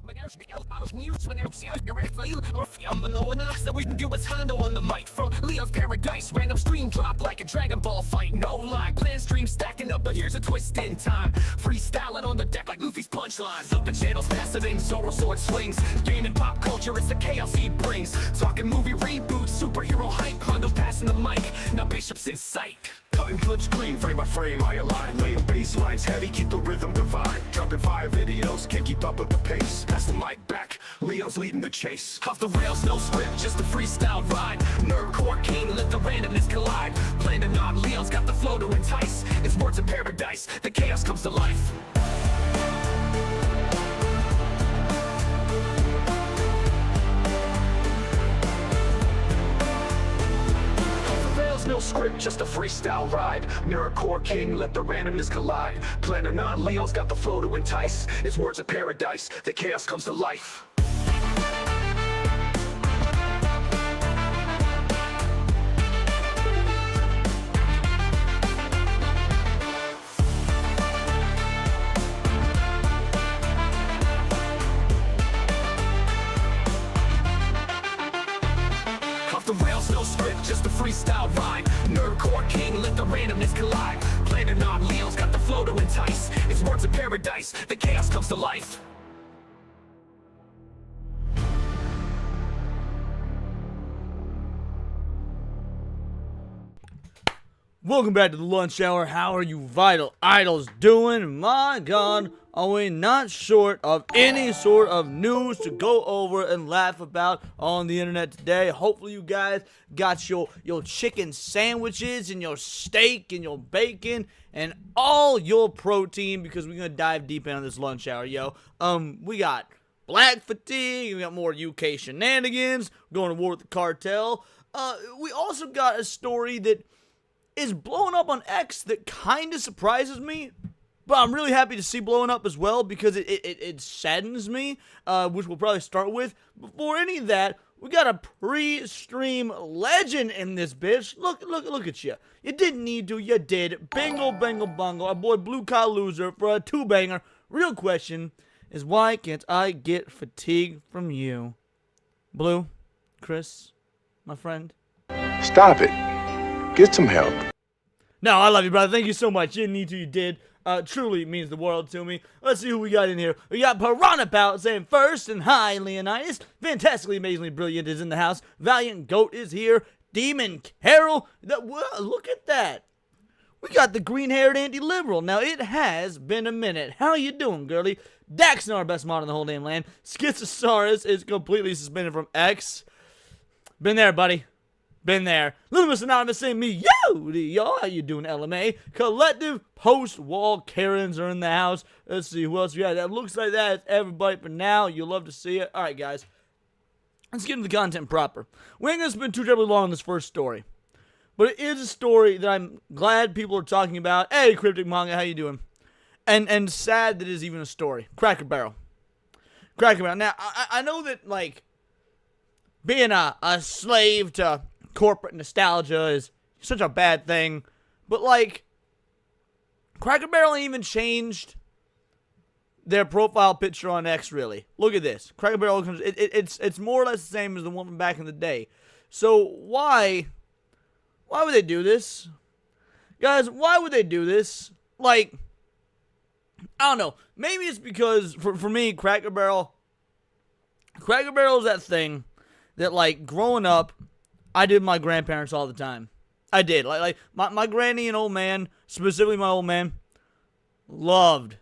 So we do what's Hondo on the mic from Leo's Paradise. Random stream drop like a Dragon Ball fight. No lie, plan stream stacking up, but here's a twist in time. Freestyling on the deck like Luffy's punchlines. Up the channels faster than Zoro sword swings. Gaming pop culture, it's the chaos he brings. Talking movie reboots, superhero hype. Hondo passing the mic, now Bishop's in sight. Cutting flip screen, frame by frame, I align. Laying bass lines heavy, keep the rhythm divine. Dropping 5 videos, can't keep up with the pace. Pass the mic back, Leo's leading the chase. Off the rails, no script, just a freestyle ride. Nerdcore king, let the randomness collide. Planning on Leo's got the flow to entice. It's words of paradise, the chaos comes to life. No script, just a freestyle ride. Nerdcore king, let the randomness collide. Planning on Leo's got the flow to entice. It's words of paradise, the chaos comes to life. The rails, no script, just a freestyle rhyme. Nerdcore king, let the randomness collide. Planning on Leo's got the flow to entice. It's words of paradise, the chaos comes to life. Welcome back to the lunch hour. How are you vital idols doing? My God, are we not short of any sort of news to go over and laugh about on the internet today? Hopefully you guys got your chicken sandwiches and your steak and your bacon and all your protein, because we're gonna dive deep into this lunch hour, yo. We got black fatigue, we got more UK shenanigans, we're going to war with the cartel. We also got a story that is blowing up on X that kind of surprises me, but I'm really happy to see blowing up as well, because it saddens me, which we'll probably start with. Before any of that, we got a pre-stream legend in this bitch. Look at you. You didn't need to, you did. Bingo, bango, bongo. Our boy Blue Cow Loser for a 2-banger. Real question is, why can't I get fatigue from you? Blue, Chris, my friend. Stop it. Get some help. No, I love you, brother. Thank you so much. You didn't need to, you did. Truly means the world to me. Let's see who we got in here. We got Piranha Pout saying first, and hi, Leonidas. Fantastically, amazingly brilliant is in the house. Valiant Goat is here. Demon Carol. Look at that. We got the green-haired anti-liberal. Now, it has been a minute. How you doing, girlie? Daxon, our best mod in the whole damn land. Schizosaurus is completely suspended from X. Been there, buddy. Been there. Little Miss Anonymous saying me, yo, y'all, how you doing, LMA? Collective post-wall Karens are in the house. Let's see who else we got. That looks like that is everybody for now. You'll love to see it. All right, guys. Let's get into the content proper. We ain't going to spend too terribly long on this first story, but it is a story that I'm glad people are talking about. Hey, Cryptic Manga, how you doing? And sad that it is even a story. Cracker Barrel. Cracker Barrel. Now, I know that, like, being a slave to corporate nostalgia is such a bad thing, but like, Cracker Barrel ain't even changed their profile picture on X, really. Look at this. Cracker Barrel, it's more or less the same as the one from back in the day. So why would they do this? Guys, why would they do this? Like, I don't know. Maybe it's because, for me, Cracker Barrel is that thing that, like, growing up, I did my grandparents all the time. I did. Like my granny and old man, specifically my old man, loved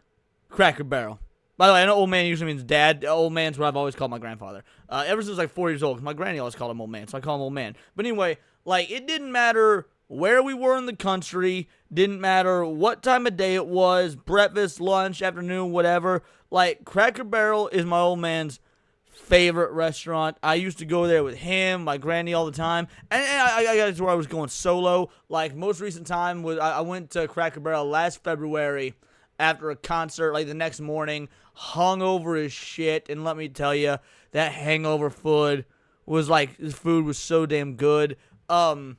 Cracker Barrel. By the way, I know old man usually means dad. Old man's what I've always called my grandfather. Ever since like 4 years old, because my granny always called him old man, so I call him old man. But anyway, like, it didn't matter where we were in the country, didn't matter what time of day it was, breakfast, lunch, afternoon, whatever. Like, Cracker Barrel is my old man's favorite restaurant. I used to go there with him, my granny, all the time. And I got to where I was going solo. Like, most recent time was I went to Cracker Barrel last February after a concert, like the next morning, hungover as shit. And let me tell you, that hangover food was like, this food was so damn good. So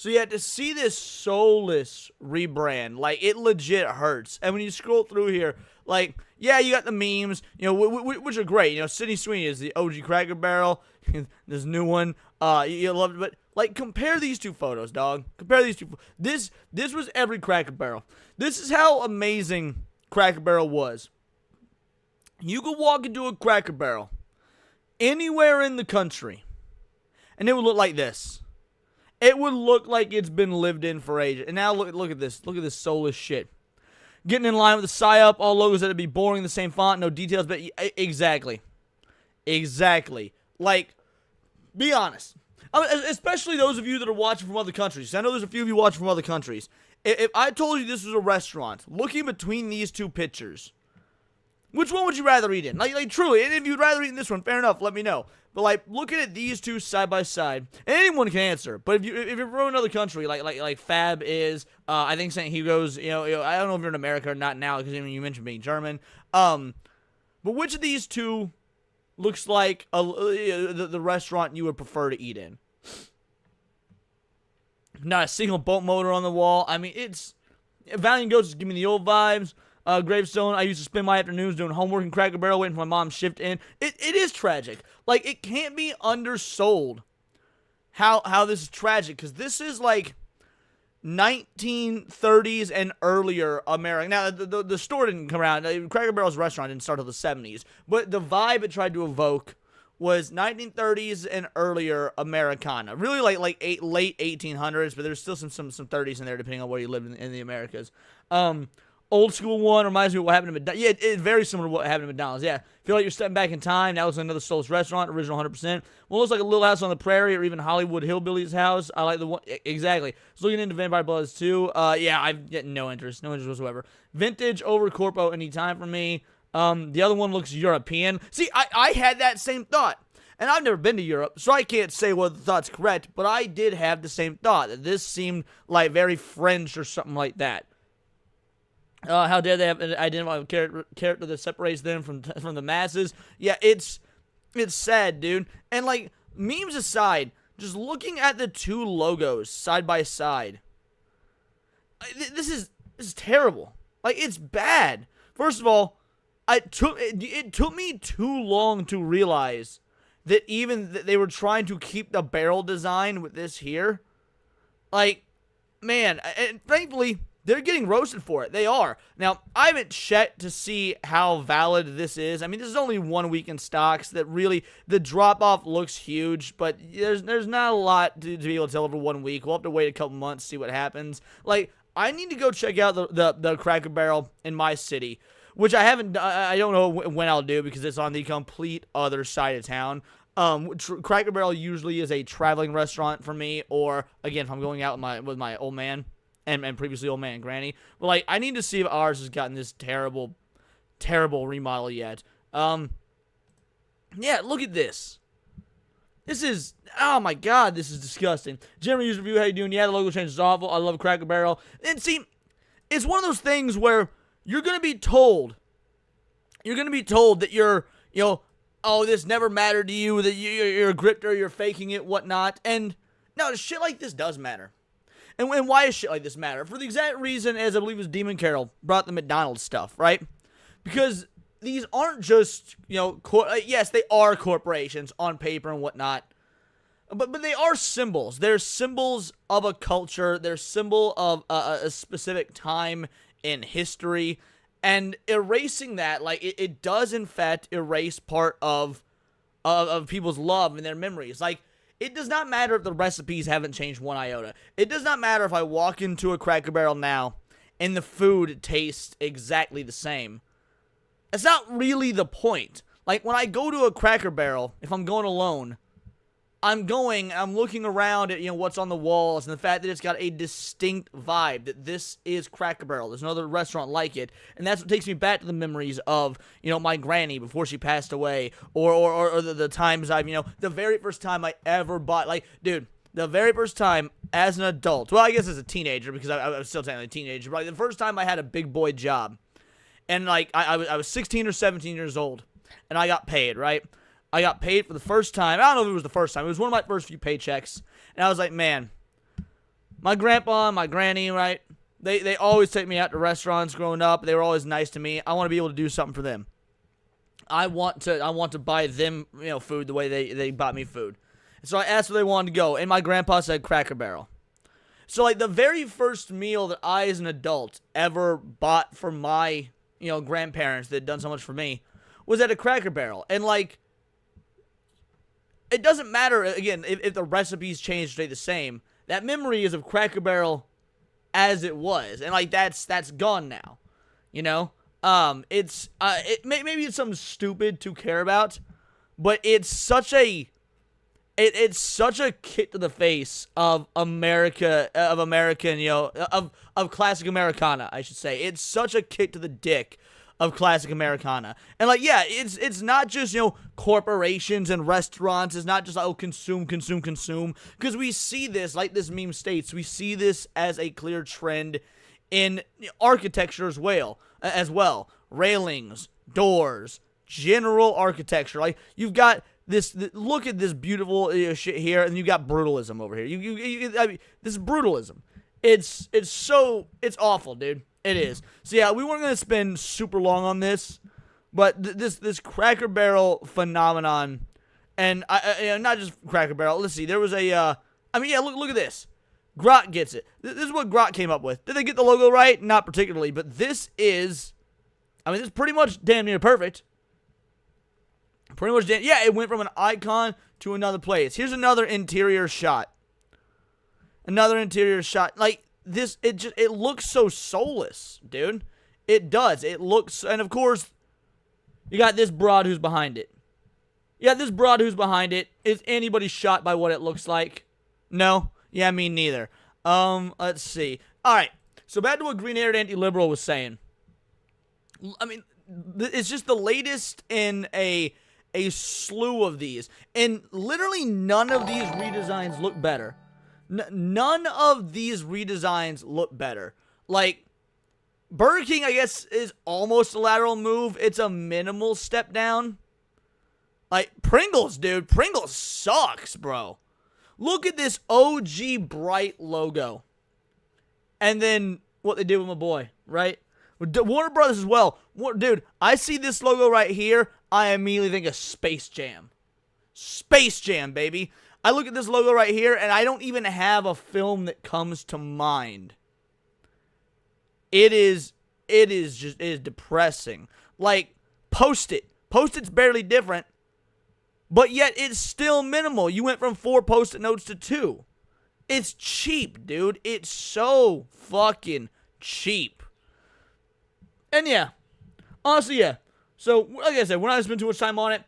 yeah, to see this soulless rebrand, like, it legit hurts. And when you scroll through here, Like, yeah, you got the memes, you know, which are great. You know, Sydney Sweeney is the OG Cracker Barrel. This new one, you love it, but like, compare these two photos, dog. Compare these two. This was every Cracker Barrel. This is how amazing Cracker Barrel was. You could walk into a Cracker Barrel anywhere in the country, and it would look like this. It would look like it's been lived in for ages. And now look at this. Look at this soulless shit. Getting in line with the psyop, all logos that'd be boring, the same font, no details, but exactly. Exactly. Like, be honest. Especially those of you that are watching from other countries. I know there's a few of you watching from other countries. If I told you this was a restaurant, looking between these two pictures, which one would you rather eat in? Like truly, and if you'd rather eat in this one, fair enough, let me know. But like, looking at these two side by side, and anyone can answer. But if you're from another country, like Fab is, I think St. Hugo's, you know, I don't know if you're in America or not now, because you mentioned being German. But which of these two looks like the restaurant you would prefer to eat in? Not a single boat motor on the wall. I mean, it's Valiant Ghosts is giving me the old vibes. Gravestone, I used to spend my afternoons doing homework in Cracker Barrel waiting for my mom's shift in. It is tragic. Like, it can't be undersold how this is tragic, because this is like 1930s and earlier America. Now, the store didn't come around. Cracker Barrel's restaurant didn't start until the 70s, but the vibe it tried to evoke was 1930s and earlier Americana. Really like late 1800s, but there's still some 30s in there depending on where you live in the Americas. Old school one reminds me of what happened to McDonald's. Yeah, it's very similar to what happened to McDonald's. Yeah, feel like you're stepping back in time. That was another Souls restaurant, original 100%. One looks like a Little House on the Prairie or even Hollywood Hillbilly's house. I like the one, exactly. I was looking into Vampire Bloods too. Yeah, I've got no interest whatsoever. Vintage over corpo anytime for me. The other one looks European. See, I had that same thought. And I've never been to Europe, so I can't say whether the thought's correct, but I did have the same thought, that this seemed like very French or something like that. How dare they have an identified character that separates them from the masses? Yeah, it's sad, dude. And like, memes aside, just looking at the two logos side by side, this is terrible. Like, it's bad. First of all, it took me too long to realize that they were trying to keep the barrel design with this here. Like, man, and thankfully, they're getting roasted for it. They are. Now, I haven't checked to see how valid this is. I mean, this is only 1 week in stocks. That really, the drop-off looks huge, but there's not a lot to be able to tell over 1 week. We'll have to wait a couple months, see what happens. Like, I need to go check out the Cracker Barrel in my city, which I haven't. I don't know when I'll do, because it's on the complete other side of town. Cracker Barrel usually is a traveling restaurant for me, or again, if I'm going out with my old man and previously old man and granny. But like, I need to see if ours has gotten this terrible remodel yet. Yeah, look at this. This is, oh my god, this is disgusting. General user review, how you doing? Yeah, the logo change is awful. I love Cracker Barrel. And see, it's one of those things where you're gonna be told that you're, you know, oh, this never mattered to you, that you're a grifter, you're faking it, whatnot. And no, shit like this does matter. And why does shit like this matter? For the exact reason as I believe it was Demon Carroll brought the McDonald's stuff, right? Because these aren't just, you know, yes, they are corporations on paper and whatnot, but they are symbols. They're symbols of a culture. They're symbol of a specific time in history. And erasing that, like, it does in fact erase part of people's love and their memories. Like, it does not matter if the recipes haven't changed one iota. It does not matter if I walk into a Cracker Barrel now and the food tastes exactly the same. That's not really the point. Like, when I go to a Cracker Barrel, if I'm going alone, I'm looking around at, you know, what's on the walls and the fact that it's got a distinct vibe, that this is Cracker Barrel. There's no other restaurant like it. And that's what takes me back to the memories of, you know, my granny before she passed away, or the times I've, you know, the very first time I ever bought, like, dude, the very first time as an adult, well, I guess as a teenager, because I was still technically a teenager, but like the first time I had a big boy job, and like, I was 16 or 17 years old, and I got paid, right? I got paid for the first time. I don't know if it was the first time. It was one of my first few paychecks. And I was like, man, my grandpa and my granny, right, They always take me out to restaurants growing up. They were always nice to me. I want to be able to do something for them. I want to buy them, food the way they bought me food. And so I asked where they wanted to go, and my grandpa said Cracker Barrel. So, like, the very first meal that I, as an adult, ever bought for my, grandparents that had done so much for me was at a Cracker Barrel. And, like, it doesn't matter, again, if the recipes change, stay the same. That memory is of Cracker Barrel as it was. And, like, that's gone now, maybe it's something stupid to care about, but it's such a kick to the face of America, of classic Americana, I should say. It's such a kick to the dick of classic Americana. And, like, yeah, it's not just, corporations and restaurants. It's not just, consume. Because we see this, like this meme states, we see this as a clear trend in architecture as well. Railings, doors, general architecture. Like, you've got look at this beautiful shit here, and you got brutalism over here. This is brutalism. It's awful, dude. It is. So yeah, we weren't gonna spend super long on this, but this Cracker Barrel phenomenon, and not just Cracker Barrel. Let's see. There was look at this. Grok gets it. This is what Grok came up with. Did they get the logo right? Not particularly, but this is pretty much damn near perfect. It went from an icon to another place. Here's another interior shot. Like, this, it looks so soulless, dude. It does. It looks, and of course, you got this broad who's behind it. Is anybody shocked by what it looks like? No? Yeah, me neither. Let's see. Alright, so back to what green-haired anti-liberal was saying. It's just the latest in a slew of these, and literally none of these redesigns look better. None of these redesigns look better. Like, Burger King, I guess, is almost a lateral move. It's a minimal step down. Like, Pringles, dude. Pringles sucks, bro. Look at this OG bright logo. And then what they did with my boy, right? Warner Brothers as well. Dude, I see this logo right here, I immediately think of Space Jam. Space Jam, baby. I look at this logo right here, and I don't even have a film that comes to mind. It is depressing. Like, Post-it. Post-it's barely different, but yet it's still minimal. You went from 4 Post-it notes to 2. It's cheap, dude. It's so fucking cheap. And yeah, honestly, yeah. So, like I said, we're not going to spend too much time on it,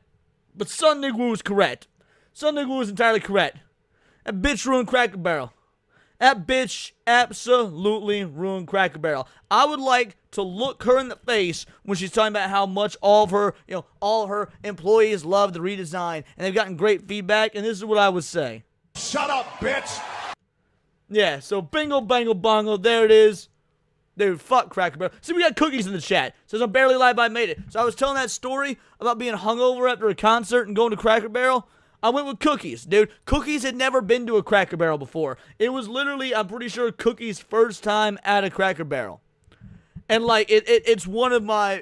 but Son Nigga was correct. Son Nigga was entirely correct. That bitch ruined Cracker Barrel. That bitch absolutely ruined Cracker Barrel. I would like to look her in the face when she's talking about how much all of her employees love the redesign, and they've gotten great feedback, and this is what I would say. Shut up, bitch! Yeah, so bingo, bango, bongo, there it is. Dude, fuck Cracker Barrel. See, we got Cookies in the chat. Says, I'm barely alive, but I made it. So I was telling that story about being hungover after a concert and going to Cracker Barrel. I went with Cookies, dude. Cookies had never been to a Cracker Barrel before. It was literally, I'm pretty sure, Cookies' first time at a Cracker Barrel. And, like, it's one of my,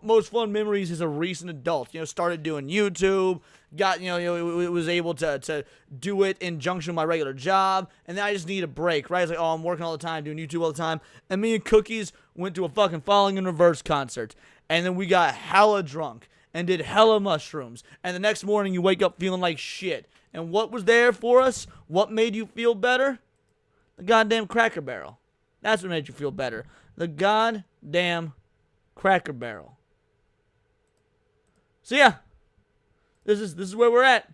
most fun memories as a recent adult. Started doing YouTube, got, was able to do it in junction with my regular job, and then I just need a break, right? It's like, I'm working all the time, doing YouTube all the time, and me and Cookies went to a fucking Falling in Reverse concert, and then we got hella drunk, and did hella mushrooms, and the next morning you wake up feeling like shit. And what was there for us? What made you feel better? The goddamn Cracker Barrel. That's what made you feel better. The goddamn Cracker Barrel. So yeah, this is where we're at.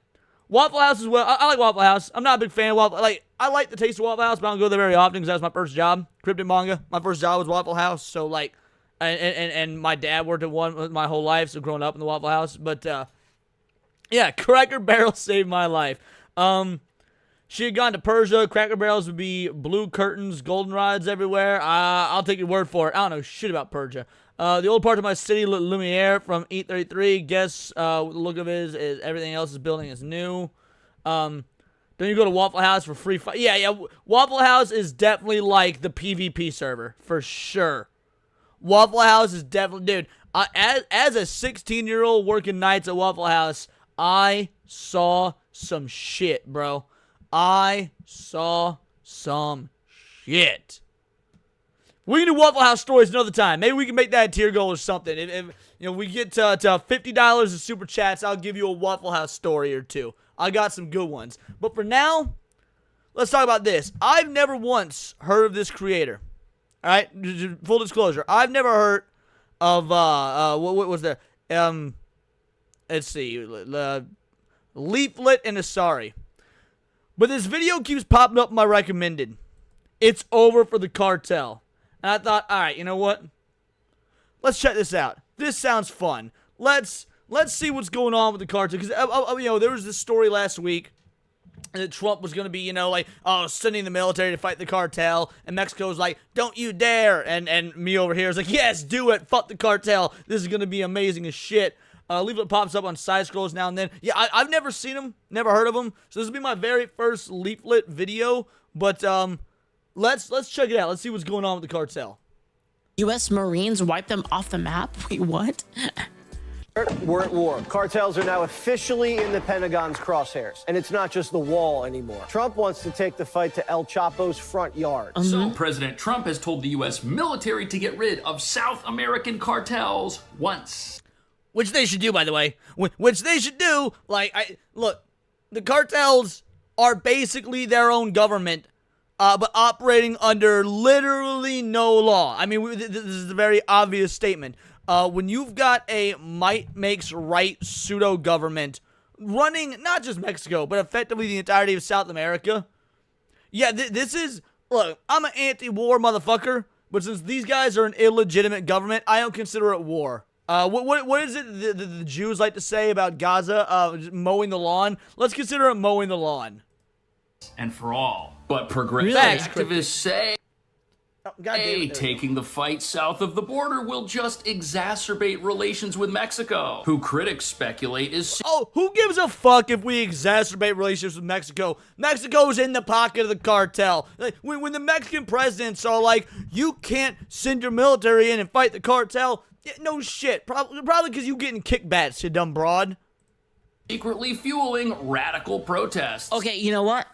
Waffle House as well. I like Waffle House. I'm not a big fan of Waffle. I like the taste of Waffle House, but I don't go there very often because that was my first job. Cryptid manga. My first job was Waffle House. So like, and my dad worked at one my whole life, so growing up in the Waffle House. But yeah, Cracker Barrel saved my life. She had gone to Persia. Cracker Barrels would be blue curtains, goldenrods everywhere. I'll take your word for it. I don't know shit about Persia. The old part of my city, Lumiere from E33. Guess the look of it is everything else is building is new. Don't you go to Waffle House for free fight? Yeah. Waffle House is definitely like the PvP server, for sure. Waffle House is definitely, dude, as a 16-year-old working nights at Waffle House, I saw some shit, bro. I saw some shit. We can do Waffle House stories another time. Maybe we can make that a tier goal or something. If we get to $50 in super chats, I'll give you a Waffle House story or two. I got some good ones. But for now, let's talk about this. I've never once heard of this creator. All right, full disclosure. I've never heard of what was there? Let's see, Leaflet and Asari. But this video keeps popping up in my recommended. It's over for the cartel. And I thought, all right, you know what? Let's check this out. This sounds fun. Let's see what's going on with the cartel. Because, there was this story last week that Trump was going to be, sending the military to fight the cartel. And Mexico's like, don't you dare. And me over here is like, yes, do it. Fuck the cartel. This is going to be amazing as shit. Leaflet pops up on side scrolls now and then. Yeah, I've never seen him. Never heard of him. So this will be my very first Leaflet video. But, let's check it out. Let's see what's going on with the cartel. U.S. Marines wiped them off the map? Wait, what? We're at war. Cartels are now officially in the Pentagon's crosshairs. And it's not just the wall anymore. Trump wants to take the fight to El Chapo's front yard. So President Trump has told the U.S. military to get rid of South American cartels once. Which they should do, by the way. Which they should do. Look, the cartels are basically their own government, but operating under literally no law. I mean, this is a very obvious statement. When you've got a might makes right pseudo-government running not just Mexico, but effectively the entirety of South America, yeah, this is, look, I'm an anti-war motherfucker, but since these guys are an illegitimate government, I don't consider it war. What is it the Jews like to say about Gaza, mowing the lawn? Let's consider it mowing the lawn. And for all. But progressive Really? activists say Hey, taking the fight south of the border will just exacerbate relations with Mexico, who critics speculate is... Oh, who gives a fuck if we exacerbate relationships with Mexico? Mexico's in the pocket of the cartel. When the Mexican presidents are like, you can't send your military in and fight the cartel, yeah, no shit. Probably because you getting kickbacks, you dumb broad. secretly fueling radical protests. Okay, you know what?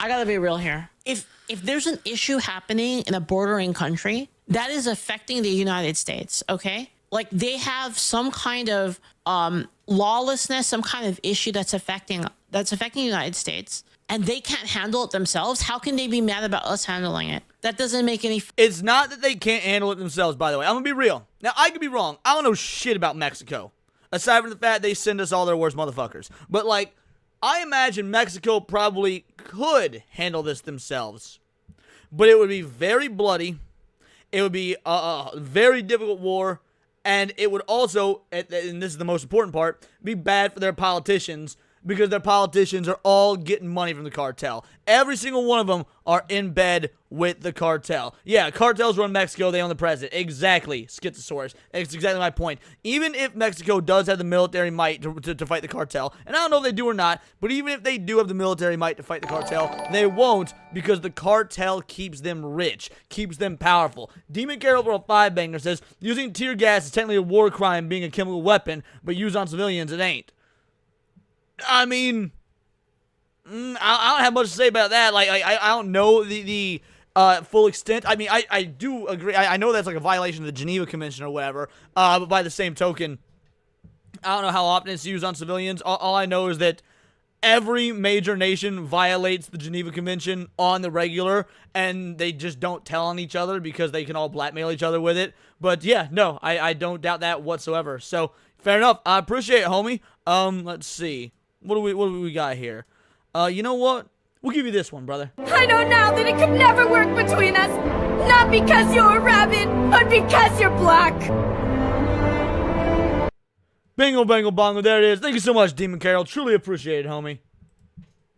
I gotta be real here. If there's an issue happening in a bordering country that is affecting the United States, okay? Like they have some kind of lawlessness, some kind of issue that's affecting the United States, and they can't handle it themselves, how can they be mad about us handling it? That doesn't make any... It's not that they can't handle it themselves, by the way. I'm gonna be real. Now, I could be wrong. I don't know shit about Mexico, aside from the fact they send us all their worst motherfuckers. But, like, I imagine Mexico probably could handle this themselves. But it would be very bloody. It would be a very difficult war. And it would also, and this is the most important part, be bad for their politicians, because their politicians are all getting money from the cartel. Every single one of them are in bed with the cartel. Yeah, cartels run Mexico, they own the president. Exactly, Schizosaurus. It's exactly my point. Even if Mexico does have the military might to fight the cartel, and I don't know if they do or not, but even if they do have the military might to fight the cartel, they won't, because the cartel keeps them rich, keeps them powerful. Demon Carol for a 5-banger says, using tear gas is technically a war crime, being a chemical weapon, but used on civilians, it ain't. I mean, I don't have much to say about that. Like, I don't know the full extent. I mean, I do agree. I know that's like a violation of the Geneva Convention or whatever. But by the same token, I don't know how often it's used on civilians. All I know is that every major nation violates the Geneva Convention on the regular, and they just don't tell on each other because they can all blackmail each other with it. But yeah, no, I don't doubt that whatsoever. So fair enough. I appreciate it, homie. Let's see. What do we got here? You know what? We'll give you this one, brother. I know now that it could never work between us. Not because you're a rabbit, but because you're black. Bingo, bango, bongo. There it is. Thank you so much, Demon Carol. Truly appreciate it, homie.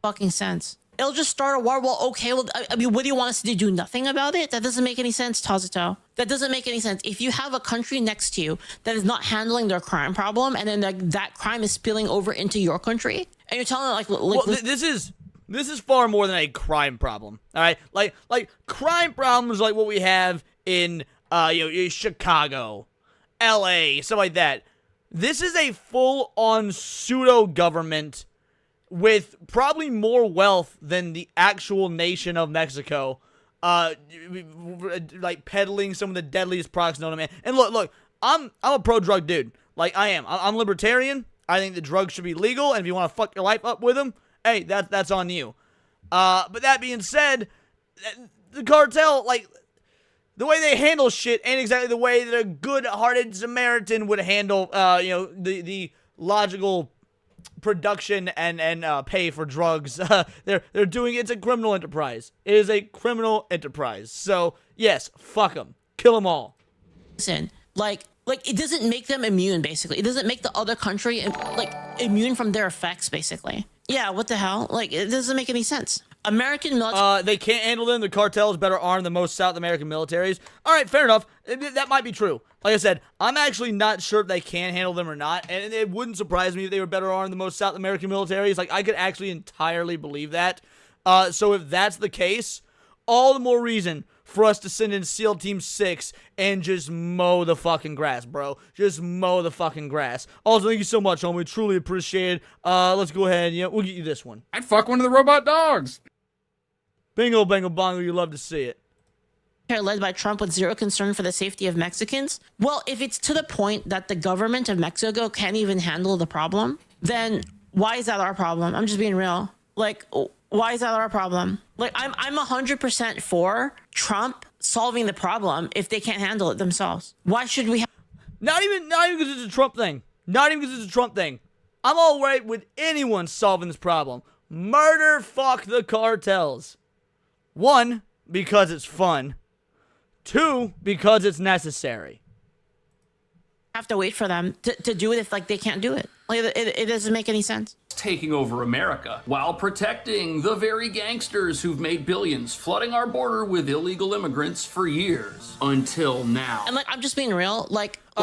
Fucking sense. It'll just start a war. Well, okay. Well, I mean, what do you want us to do? Nothing about it? That doesn't make any sense, Tazuto. That doesn't make any sense. If you have a country next to you that is not handling their crime problem, and then that crime is spilling over into your country, and you're telling them, like well, this is this is far more than a crime problem. All right, like crime problems like what we have in Chicago, L.A., stuff like that. This is a full-on pseudo government with probably more wealth than the actual nation of Mexico. Like peddling some of the deadliest products known to man. And look, I'm a pro-drug dude. Like I am. I'm libertarian. I think the drugs should be legal, and if you want to fuck your life up with them, hey, that's on you. But that being said, the cartel, like, the way they handle shit ain't exactly the way that a good-hearted Samaritan would handle, the logical production and pay for drugs. They're doing it's a criminal enterprise. It is a criminal enterprise. So yes, fuck them, kill them all. Listen, like it doesn't make them immune. Basically, it doesn't make the other country immune from their effects. Basically, yeah. What the hell? Like, it doesn't make any sense. American military. They can't handle them. The cartel is better armed than most South American militaries. All right, fair enough. That might be true. Like I said, I'm actually not sure if they can handle them or not, and it wouldn't surprise me if they were better armed than most South American militaries. Like, I could actually entirely believe that. So if that's the case, all the more reason for us to send in SEAL Team 6 and just mow the fucking grass, bro. Just mow the fucking grass. Also, thank you so much, homie. Truly appreciate it. Let's go ahead. We'll get you this one. I'd fuck one of the robot dogs. Bingo, bango, bongo. You love to see it. Led by Trump with zero concern for the safety of Mexicans. Well, if it's to the point that the government of Mexico can't even handle the problem, then why is that our problem? I'm just being real. Like, why is that our problem? Like, I'm 100% for Trump solving the problem if they can't handle it themselves. Why should we? Not even because it's a Trump thing. Not even because it's a Trump thing. I'm all right with anyone solving this problem. Murder, fuck the cartels. 1, because it's fun. 2, because it's necessary. Have to wait for them to do it if they can't do it. Like, it doesn't make any sense. Taking over America while protecting the very gangsters who've made billions, flooding our border with illegal immigrants for years until now. And I'm just being real.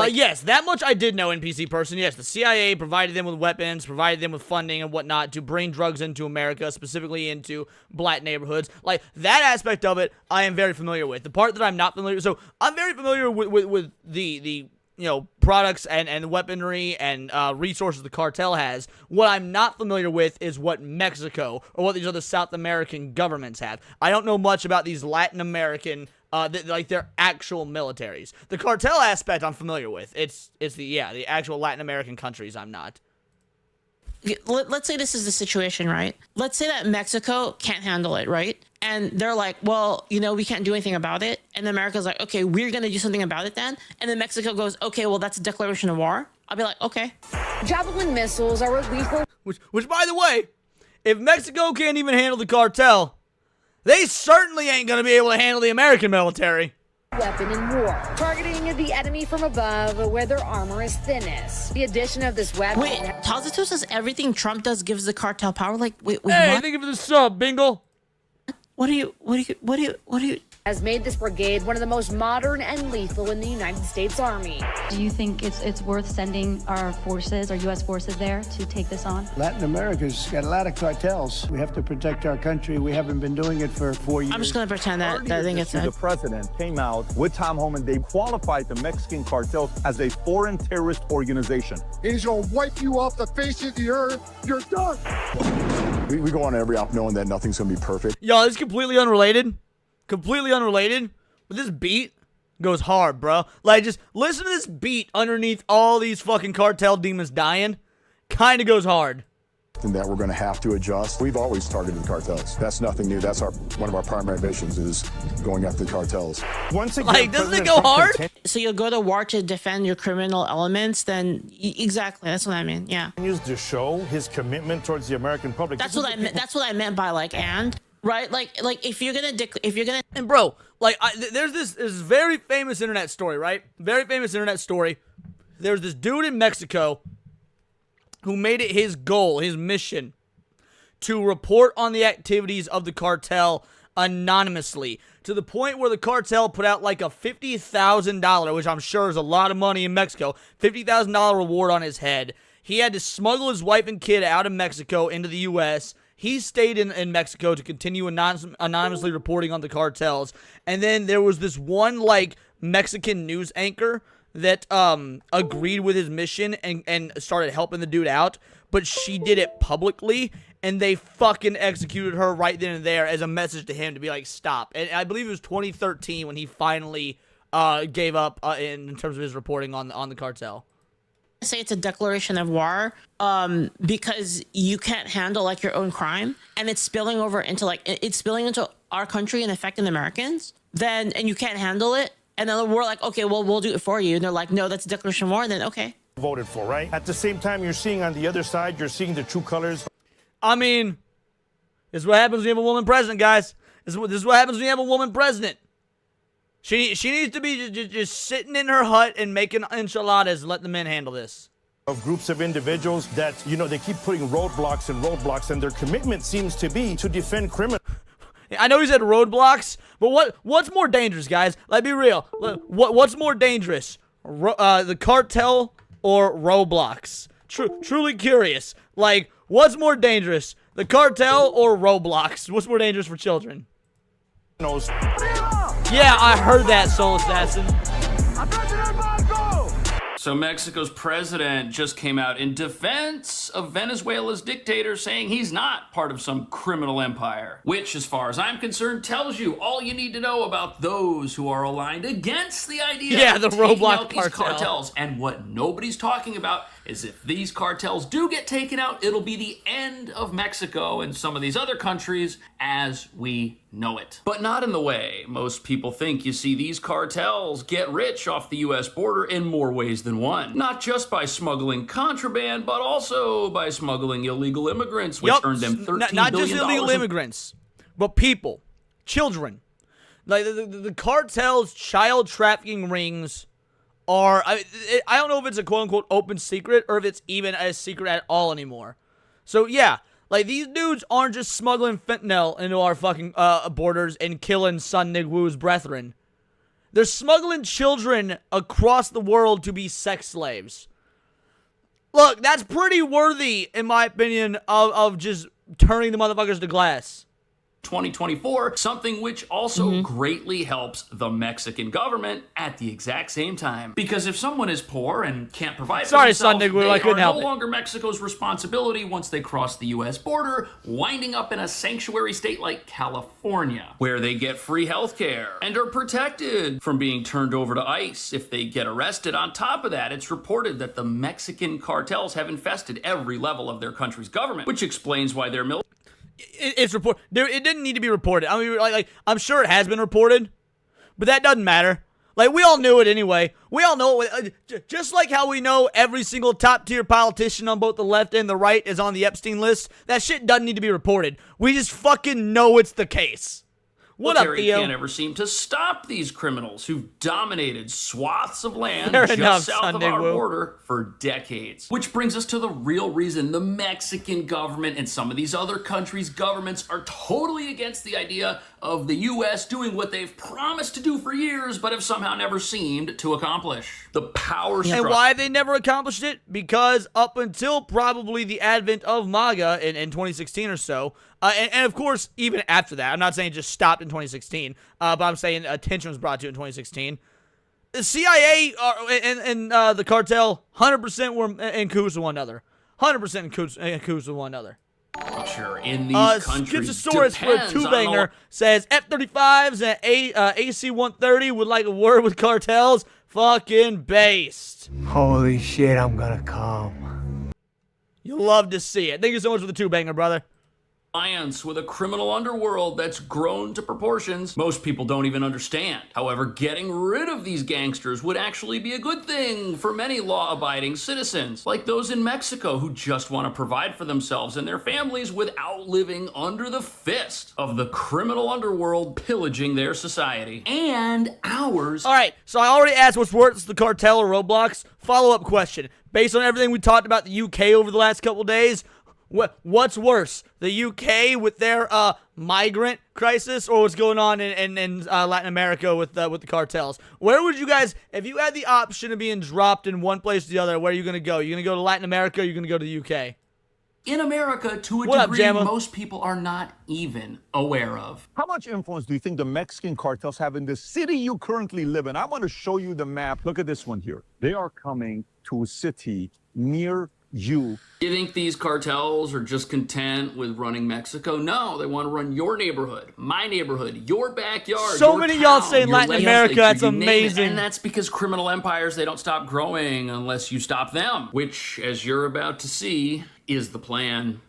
Yes, that much I did know, NPC person. Yes, the CIA provided them with weapons, provided them with funding and whatnot to bring drugs into America, specifically into black neighborhoods. Like, that aspect of it, I am very familiar with. The part that I'm not familiar with, so I'm very familiar with the products and weaponry and resources the cartel has. What I'm not familiar with is what Mexico or what these other South American governments have. I don't know much about these Latin American, their actual militaries. The cartel aspect I'm familiar with. It's the actual Latin American countries I'm not. Let's say this is the situation, right? Let's say that Mexico can't handle it, right? And they're like, well, we can't do anything about it. And America's like, okay, we're going to do something about it then. And then Mexico goes, okay, well, that's a declaration of war. I'll be like, okay. Javelin missiles are illegal. Which, by the way, if Mexico can't even handle the cartel, they certainly ain't going to be able to handle the American military. Weapon in war, targeting the enemy from above where their armor is thinnest. The addition of this weapon. Wait, Tazato says everything Trump does gives the cartel power. Like, wait, hey, what? think of the sub, Bingle. What do you? Has made this brigade one of the most modern and lethal in the United States Army. Do you think it's worth sending our forces, our U.S. forces there to take this on? Latin America's got a lot of cartels. We have to protect our country. We haven't been doing it for 4 years. I'm just going to pretend that I think it's The president came out with Tom Homan. They qualified the Mexican cartel as a foreign terrorist organization. He's going to wipe you off the face of the earth. You're done. We go on every op knowing that nothing's going to be perfect. Yo, this is completely unrelated. Completely unrelated. But this beat goes hard, bro. Like, just listen to this beat underneath all these fucking cartel demons dying. Kind of goes hard. And that we're going to have to adjust. We've always targeted the cartels. That's nothing new. That's one of our primary missions is going after the cartels. Once again, like, doesn't it go hard? So you'll go to war to defend your criminal elements, then exactly, that's what I mean. Yeah. Continues to show his commitment towards the American public. That's what I meant. That's what I meant by right? Like if you're gonna and bro, like there's this very famous internet story, right? Very famous internet story. There's this dude in Mexico who made it his goal, his mission, to report on the activities of the cartel anonymously, to the point where the cartel put out like a $50,000, which I'm sure is a lot of money in Mexico, $50,000 reward on his head. He had to smuggle his wife and kid out of Mexico into the U.S., He stayed in Mexico to continue anonymously reporting on the cartels. And then there was this one, like, Mexican news anchor that agreed with his mission and started helping the dude out. But she did it publicly, and they fucking executed her right then and there as a message to him to be like, stop. And I believe it was 2013 when he finally gave up in terms of his reporting on the cartel. Say it's a declaration of war because you can't handle like your own crime, and it's spilling over into our country and affecting Americans, and you can't handle it, and then we're like, okay, well, we'll do it for you, and they're like, no, that's a declaration of war, and then okay. Voted for, right? At the same time, you're seeing on the other side, you're seeing the true colors. I mean, this is what happens when you have a woman president, guys. This is what happens when you have a woman president. She needs to be just sitting in her hut and making enchiladas and let the men handle this. Of groups of individuals that, you know, they keep putting roadblocks, and their commitment seems to be to defend criminals. I know he said roadblocks, but what's more dangerous, guys? Let's be real. What's more dangerous? The cartel or Roblox? Truly curious. Like, what's more dangerous? The cartel or Roblox? What's more dangerous for children? Yeah, I heard that, Soul Assassin. So Mexico's president just came out in defense of Venezuela's dictator, saying he's not part of some criminal empire, which, as far as I'm concerned, tells you all you need to know about those who are aligned against the idea the of taking Roblox out these cartel. cartels. And what nobody's talking about is if these cartels do get taken out, it'll be the end of Mexico and some of these other countries as we know it. But not in the way most people think. You see, these cartels get rich off the U.S. border in more ways than one. Not just by smuggling contraband, but also by smuggling illegal immigrants, which earned them $13 billion. Not just illegal immigrants, but people, children. Like the cartels' child trafficking rings are, I don't know if it's a quote-unquote open secret or if it's even a secret at all anymore. So yeah, like these dudes aren't just smuggling fentanyl into our fucking borders and killing Sun Nigwoo's brethren. They're smuggling children across the world to be sex slaves. Look, that's pretty worthy, in my opinion, of just turning the motherfuckers to glass. 2024, something which also greatly helps the Mexican government at the exact same time. Because if someone is poor and can't provide for themselves, they are no longer Mexico's responsibility once they cross the U.S. border, winding up in a sanctuary state like California, where they get free health care and are protected from being turned over to ICE if they get arrested. On top of that, it's reported that the Mexican cartels have infested every level of their country's government, which explains why their military... It's reported. It didn't need to be reported. I mean, like I'm sure it has been reported, but that doesn't matter. Like we all knew it anyway. We all know it. Just like how we know every single top tier politician on both the left and the right is on the Epstein list. That shit doesn't need to be reported. We just fucking know it's the case. What up, Theo? Can't ever seem to stop these criminals who've dominated swaths of land Fair just enough, south of Sunday our Woo. border for decades. Which brings us to the real reason the Mexican government and some of these other countries' governments are totally against the idea of the U.S. doing what they've promised to do for years, but have somehow never seemed to accomplish. The power structure. And why they never accomplished it? Because up until probably the advent of MAGA in 2016 or so, and of course, even after that, I'm not saying it just stopped in 2016, but I'm saying attention was brought to it in 2016. The CIA and the cartel 100% were in cahoots with one another. 100% in cahoots with one another. Sure, in these countries, Schizosaurus for a two-banger says F-35s and AC-130 would like a word with cartels. Fucking based. Holy shit, I'm gonna come. You'll love to see it. Thank you so much for the two-banger, brother. Alliance with a criminal underworld that's grown to proportions most people don't even understand. However, getting rid of these gangsters would actually be a good thing for many law-abiding citizens, like those in Mexico who just want to provide for themselves and their families without living under the fist of the criminal underworld pillaging their society and ours. All right, so I already asked what's worse, the cartel or Roblox. Follow-up question. Based on everything we talked about the UK over the last couple days, what's worse, the UK with their migrant crisis, or what's going on in Latin America with the cartels? Where would you guys, if you had the option of being dropped in one place or the other, where are you going to go? You going to go to Latin America, or are you going to go to the UK? in America to a What up, degree Jamma? most people are not even aware of. How much influence do you think the Mexican cartels have in the city you currently live in? I'm going to show you the map. Look at this one here. They are coming to a city near you. You think these cartels are just content with running Mexico? No, they want to run your neighborhood, my neighborhood, your backyard. So your many town, y'all say in your Latin legislature, America, that's you name it. amazing. And that's because criminal empires, they don't stop growing unless you stop them, which, as you're about to see, is the plan.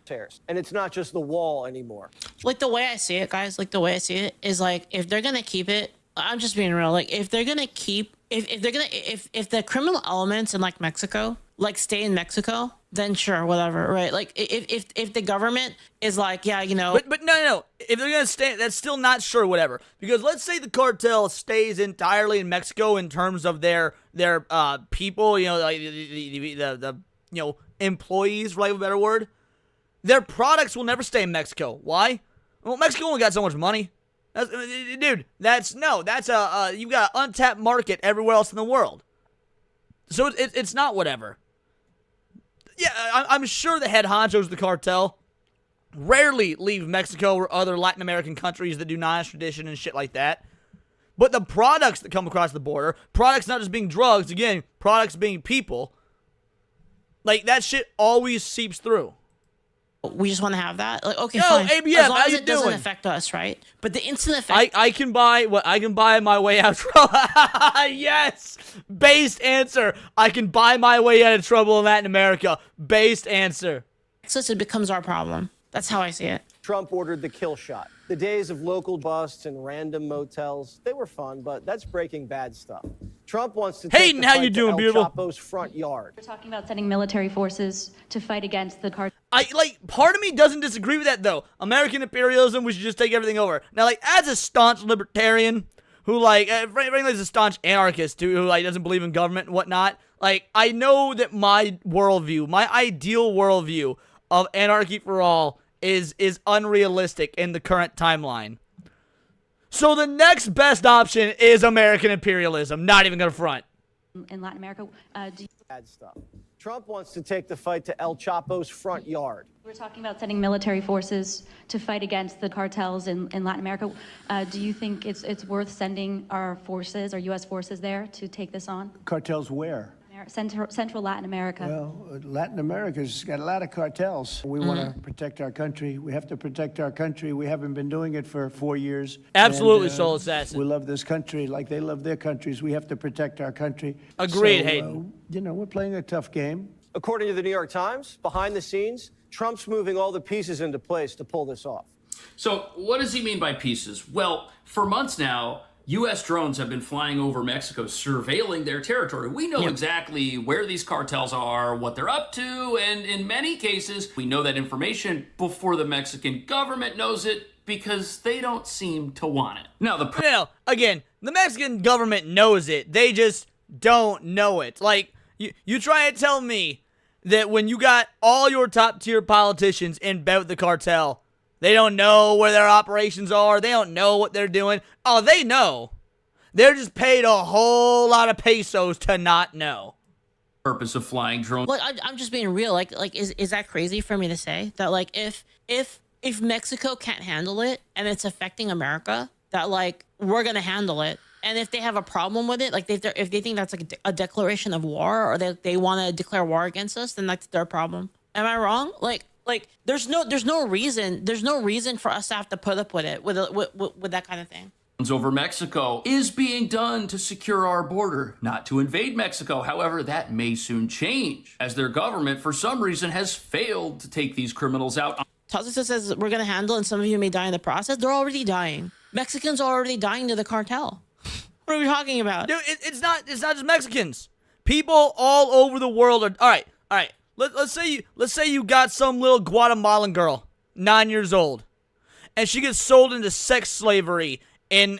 And it's not just the wall anymore. Like, the way I see it, guys, like, the way I see it is, like, if they're gonna keep it, I'm just being real, like, if they're gonna keep, if the criminal elements in, like, Mexico, like, stay in Mexico, then sure, whatever, right? Like, if the government is like, yeah, you know. But no. If they're gonna stay, that's still not sure, whatever. Because let's say the cartel stays entirely in Mexico in terms of their people, you know, like the you know, employees, for lack of a better word. Their products will never stay in Mexico. Why? Well, Mexico only got so much money. Dude, that's you've got an untapped market everywhere else in the world. So it's not whatever. Yeah, I'm sure the head honchos of the cartel rarely leave Mexico or other Latin American countries that do not have tradition and shit like that. But the products that come across the border, products not just being drugs, again, products being people, like, that shit always seeps through. We just want to have that. Like, okay, Yo, fine. ABF, as long how as you it doesn't doing? affect us, right? But the instant effect. I can buy my way out of trouble. Yes, based answer. I can buy my way out of trouble in Latin America. Based answer. It becomes our problem. That's how I see it. Trump ordered the kill shot. The days of local busts and random motels, they were fun, but that's Breaking Bad stuff. Trump wants to Hayden, take the how fight you doing, to beautiful? El Chapo's front yard. We're talking about sending military forces to fight against the cartels. Part of me doesn't disagree with that, though. American imperialism, we should just take everything over. Now, like, as a staunch libertarian who, like, frankly, is a staunch anarchist who, like, doesn't believe in government and whatnot, like, I know that my worldview, my ideal worldview of anarchy for all is unrealistic in the current timeline. So the next best option is American imperialism. Not even gonna front. In Latin America, Bad stuff. Trump wants to take the fight to El Chapo's front yard. we're talking about sending military forces to fight against the cartels in Latin America. Do you think it's worth sending our forces, our U.S. forces there to take this on? Cartels where? Central Latin America. Well, Latin America's got a lot of cartels. We want to protect our country. We have to protect our country. We haven't been doing it for 4 years. Absolutely, Soul Assassin. We love this country like they love their countries. We have to protect our country. Agreed, So, Hayden. You know, we're playing a tough game. According to the New York Times, behind the scenes, Trump's moving all the pieces into place to pull this off. So what does he mean by pieces? Well, for months now, U.S. drones have been flying over Mexico, surveilling their territory. We know exactly where these cartels are, what they're up to, and in many cases, we know that information before the Mexican government knows it because they don't seem to want it. Now, again, the Mexican government knows it. They just don't know it. Like, you try to tell me that when you got all your top-tier politicians in bed with the cartel, they don't know where their operations are. They don't know what they're doing. Oh, they know. They're just paid a whole lot of pesos to not know. Purpose of flying drones. Look, I'm just being real. Like, is that crazy for me to say that? Like, if Mexico can't handle it and it's affecting America, that like we're gonna handle it. And if they have a problem with it, like if they think that's like a declaration of war or they want to declare war against us, then that's their problem. Am I wrong? Like there's no reason for us to have to put up with it with that kind of thing. Over Mexico is being done to secure our border, not to invade Mexico. However, that may soon change as their government, for some reason, has failed to take these criminals out. Tasso says we're going to handle, and some of you may die in the process. They're already dying. Mexicans are already dying to the cartel. What are we talking about? Dude, it's not just Mexicans. People all over the world are all right. Let's say you got some little Guatemalan girl, 9 years old, and she gets sold into sex slavery in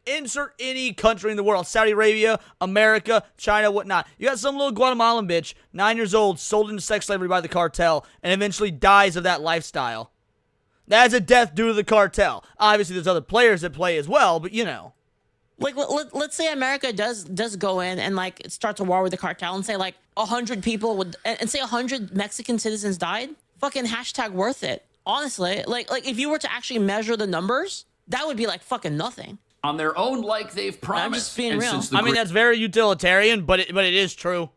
insert any country in the world, Saudi Arabia, America, China, whatnot. You got some little Guatemalan bitch, 9 years old, sold into sex slavery by the cartel, and eventually dies of that lifestyle. That's a death due to the cartel. Obviously, there's other players that play as well, but you know. Like, let's say America does go in and like starts a war with the cartel and say like 100 people would, and say 100 Mexican citizens died. fucking hashtag worth it. Honestly, like if you were to actually measure the numbers, that would be like fucking nothing. On their own, like they've promised. I'm just being real. I mean, that's very utilitarian, but it is true.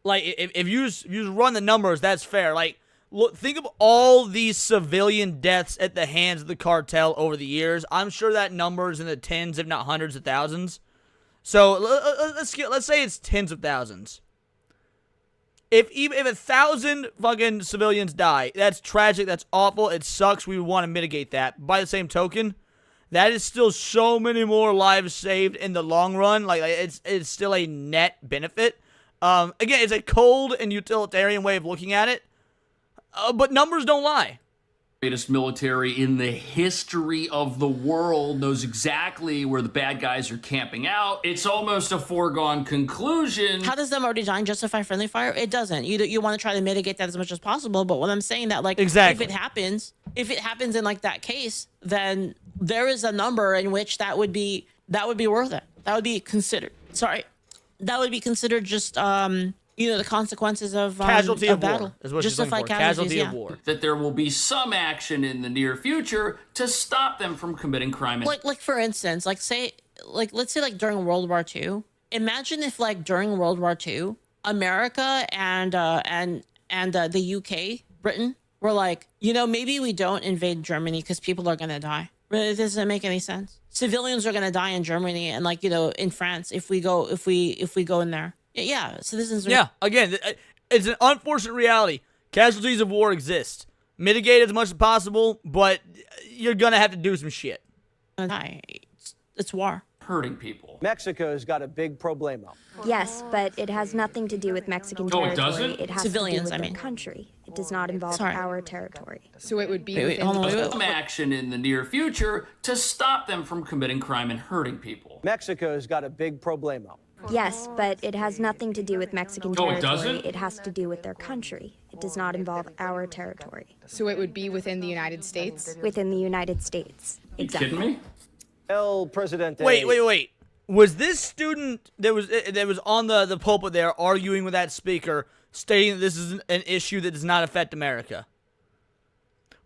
Like, if you run the numbers, that's fair. Like, look, think of all these civilian deaths at the hands of the cartel over the years. I'm sure that number is in the tens, if not hundreds of thousands. So let's say it's tens of thousands. If 1,000 fucking civilians die, that's tragic. That's awful. It sucks. We would want to mitigate that. By the same token, that is still so many more lives saved in the long run. Like it's still a net benefit. Again, it's a cold and utilitarian way of looking at it. But numbers don't lie. Greatest military in the history of the world knows exactly where the bad guys are camping out. It's almost a foregone conclusion. How does them already dying justify friendly fire? It doesn't. You want to try to mitigate that as much as possible, but when I'm saying that, like, exactly. if it happens in like that case, then there is a number in which that would be worth it. That would be considered. That would be considered just the consequences of casualty of battle. War is what justify casualty of war. That there will be some action in the near future to stop them from committing crime. Like for instance, let's say during World War II. Imagine if like during World War II, America and the UK, Britain, were like, maybe we don't invade Germany because people are gonna die. It doesn't make any sense. Civilians are gonna die in Germany and in France if we go in there. Yeah, citizens are... Yeah, again, it's an unfortunate reality. Casualties of war exist. Mitigate as much as possible, but you're gonna have to do some shit. It's war. Hurting people. Mexico's got a big problemo. Yes, but it has nothing to do with Mexican territory. It doesn't? It has Civilians, to do with their country. It does not involve our territory. So it would be some action in the near future to stop them from committing crime and hurting people. Mexico's got a big problemo. Yes, but it has nothing to do with Mexican territory. It doesn't? It has to do with their country. It does not involve our territory. So it would be within the United States? Within the United States. Exactly. You kidding me? El Presidente. Wait. Was this student that was on the pulpit there arguing with that speaker, stating that this is an issue that does not affect America?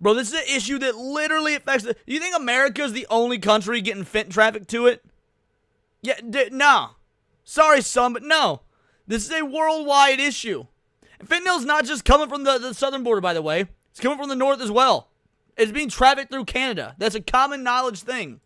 Bro, this is an issue that literally affects Do you think America is the only country getting fentanyl traffic to it? Yeah, no. Sorry, son, but no. This is a worldwide issue. And fentanyl's not just coming from the southern border, by the way. It's coming from the north as well. It's being trafficked through Canada. That's a common knowledge thing.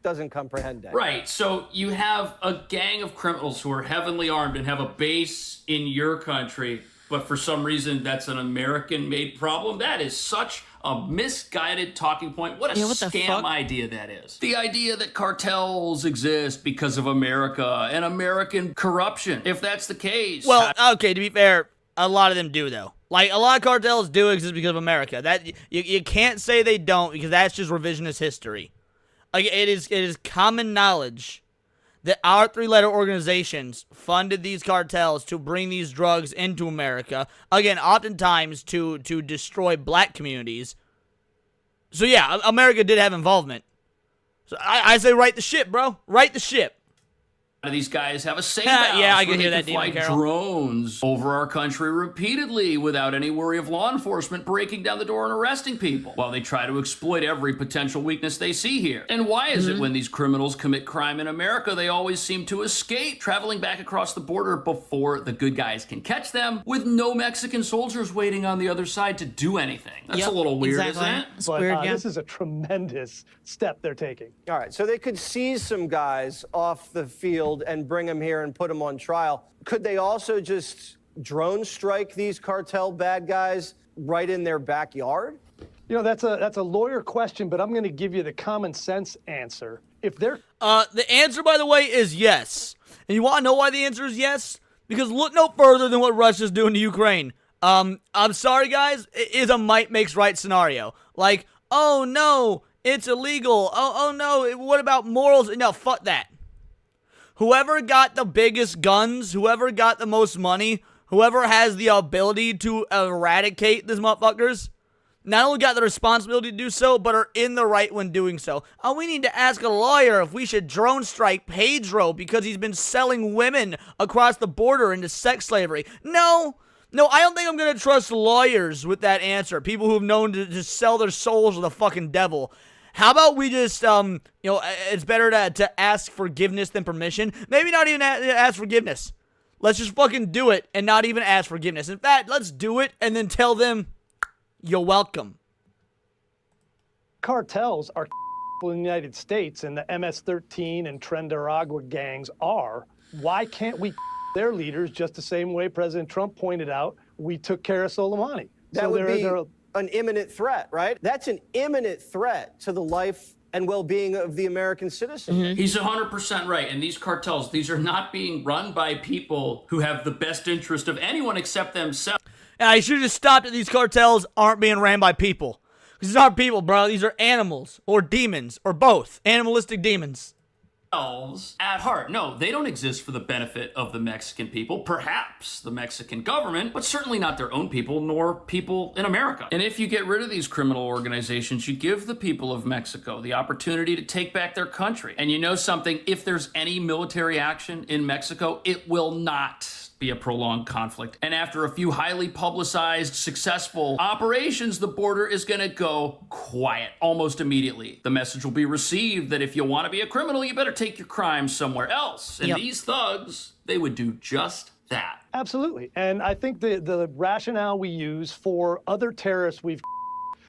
Doesn't comprehend that. Right, so you have a gang of criminals who are heavily armed and have a base in your country, but for some reason that's an American-made problem. That is such a misguided talking point. What a scam idea that is. The idea that cartels exist because of America and American corruption. If that's the case... Well, okay, to be fair, a lot of them do, though. Like, a lot of cartels do exist because of America. That you can't say they don't, because that's just revisionist history. Like, it is common knowledge that our three-letter organizations funded these cartels to bring these drugs into America. Again, oftentimes to destroy black communities. So yeah, America did have involvement. So I say right the ship, bro. Right the ship. These guys have a safe house yeah, I can where hear they that, can fly Demon Carol. drones over our country repeatedly without any worry of law enforcement breaking down the door and arresting people while they try to exploit every potential weakness they see here. And why is it when these criminals commit crime in America, they always seem to escape, traveling back across the border before the good guys can catch them, with no Mexican soldiers waiting on the other side to do anything? That's a little weird, isn't it? It's weird, yeah. This is a tremendous step they're taking. All right, so they could seize some guys off the field and bring them here and put them on trial. Could they also just drone strike these cartel bad guys right in their backyard? You know, that's a lawyer question, but I'm going to give you the common sense answer. If they're the answer, by the way, is yes. And you want to know why the answer is yes? Because look no further than what Russia's doing to Ukraine. I'm sorry, guys. It is a might makes right scenario. Like, oh no, it's illegal. Oh no, what about morals? No, fuck that. Whoever got the biggest guns, whoever got the most money, whoever has the ability to eradicate these motherfuckers, not only got the responsibility to do so, but are in the right when doing so. Oh, we need to ask a lawyer if we should drone strike Pedro because he's been selling women across the border into sex slavery. No, No, I don't think I'm going to trust lawyers with that answer. People who have known to just sell their souls to the fucking devil. How about we just, you know, it's better to ask forgiveness than permission. Maybe not even ask forgiveness. Let's just fucking do it and not even ask forgiveness. In fact, let's do it and then tell them, you're welcome. Cartels are in the United States, and the MS-13 and Tren de Aragua gangs are. Why can't we their leaders just the same way President Trump pointed out we took care of Soleimani? That would be an imminent threat, right? That's an imminent threat to the life and well-being of the American citizen. He's 100% right. And these cartels, these are not being run by people who have the best interest of anyone except themselves. And I should have just stopped at these cartels aren't being ran by people. These aren't people, bro. These are animals or demons or both. Animalistic demons. At heart. No, they don't exist for the benefit of the Mexican people, perhaps the Mexican government, but certainly not their own people, nor people in America. And if you get rid of these criminal organizations, you give the people of Mexico the opportunity to take back their country. And you know something, if there's any military action in Mexico, it will not be a prolonged conflict. And after a few highly publicized, successful operations, the border is gonna go quiet almost immediately. The message will be received that if you want to be a criminal, you better take your crimes somewhere else. And these thugs, they would do just that. Absolutely. And I think the rationale we use for other terrorists we've